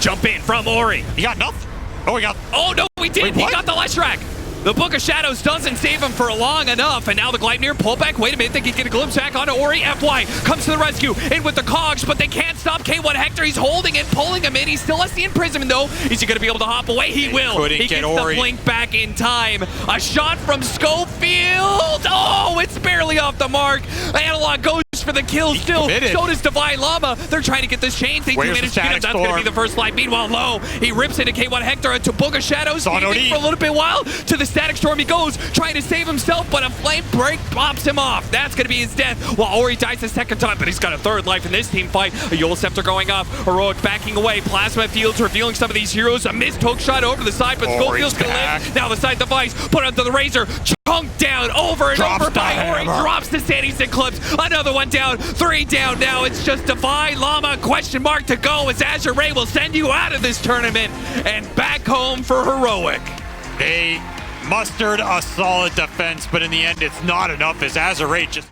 Jump in from Ori. He got nothing. Oh, he got... Oh, no, we did. Wait, He what? got the Leshrac. The Book of Shadows doesn't save him for long enough, and now the Gleipnir pull back. Wait a minute, they can get a glimpse back onto Ori. FY comes to the rescue, in with the cogs, but they can't stop K1 Hector. He's holding it, pulling him in. He still has the imprisonment, though. Is he going to be able to hop away? He will. couldn't He get gets Ori. the blink back in time. A shot from Schofield. Oh, it's barely off the mark. Analog goes for the kill still. committed. So does Divine Llama. They're trying to get this chain thing. Where's They the managed to get him. Static That's going to be Storm? the first light. Meanwhile, Low, he rips into K1 Hector. A Tabuga Shadows Saw no for need. a little bit while. To the Static Storm he goes, trying to save himself, but a flame break pops him off. That's going to be his death. While Ori dies the second time, but he's got a third life in this team fight. A Yule Scepter going off. Heroic backing away. Plasma Fields revealing some of these heroes. A missed hook shot over to the side, but Ori's Schofield's going to back. live. Now the side device, put onto the Razor. Chunked down over and Drops over the by Ori. hammer. Drops the Sandy's Eclipse. Another one down. 3 down now. It's just Divine Llama question mark to go as Azure Ray will send you out of this tournament and back home for Heroic. They mustered a solid defense, but in the end, it's not enough as Azure just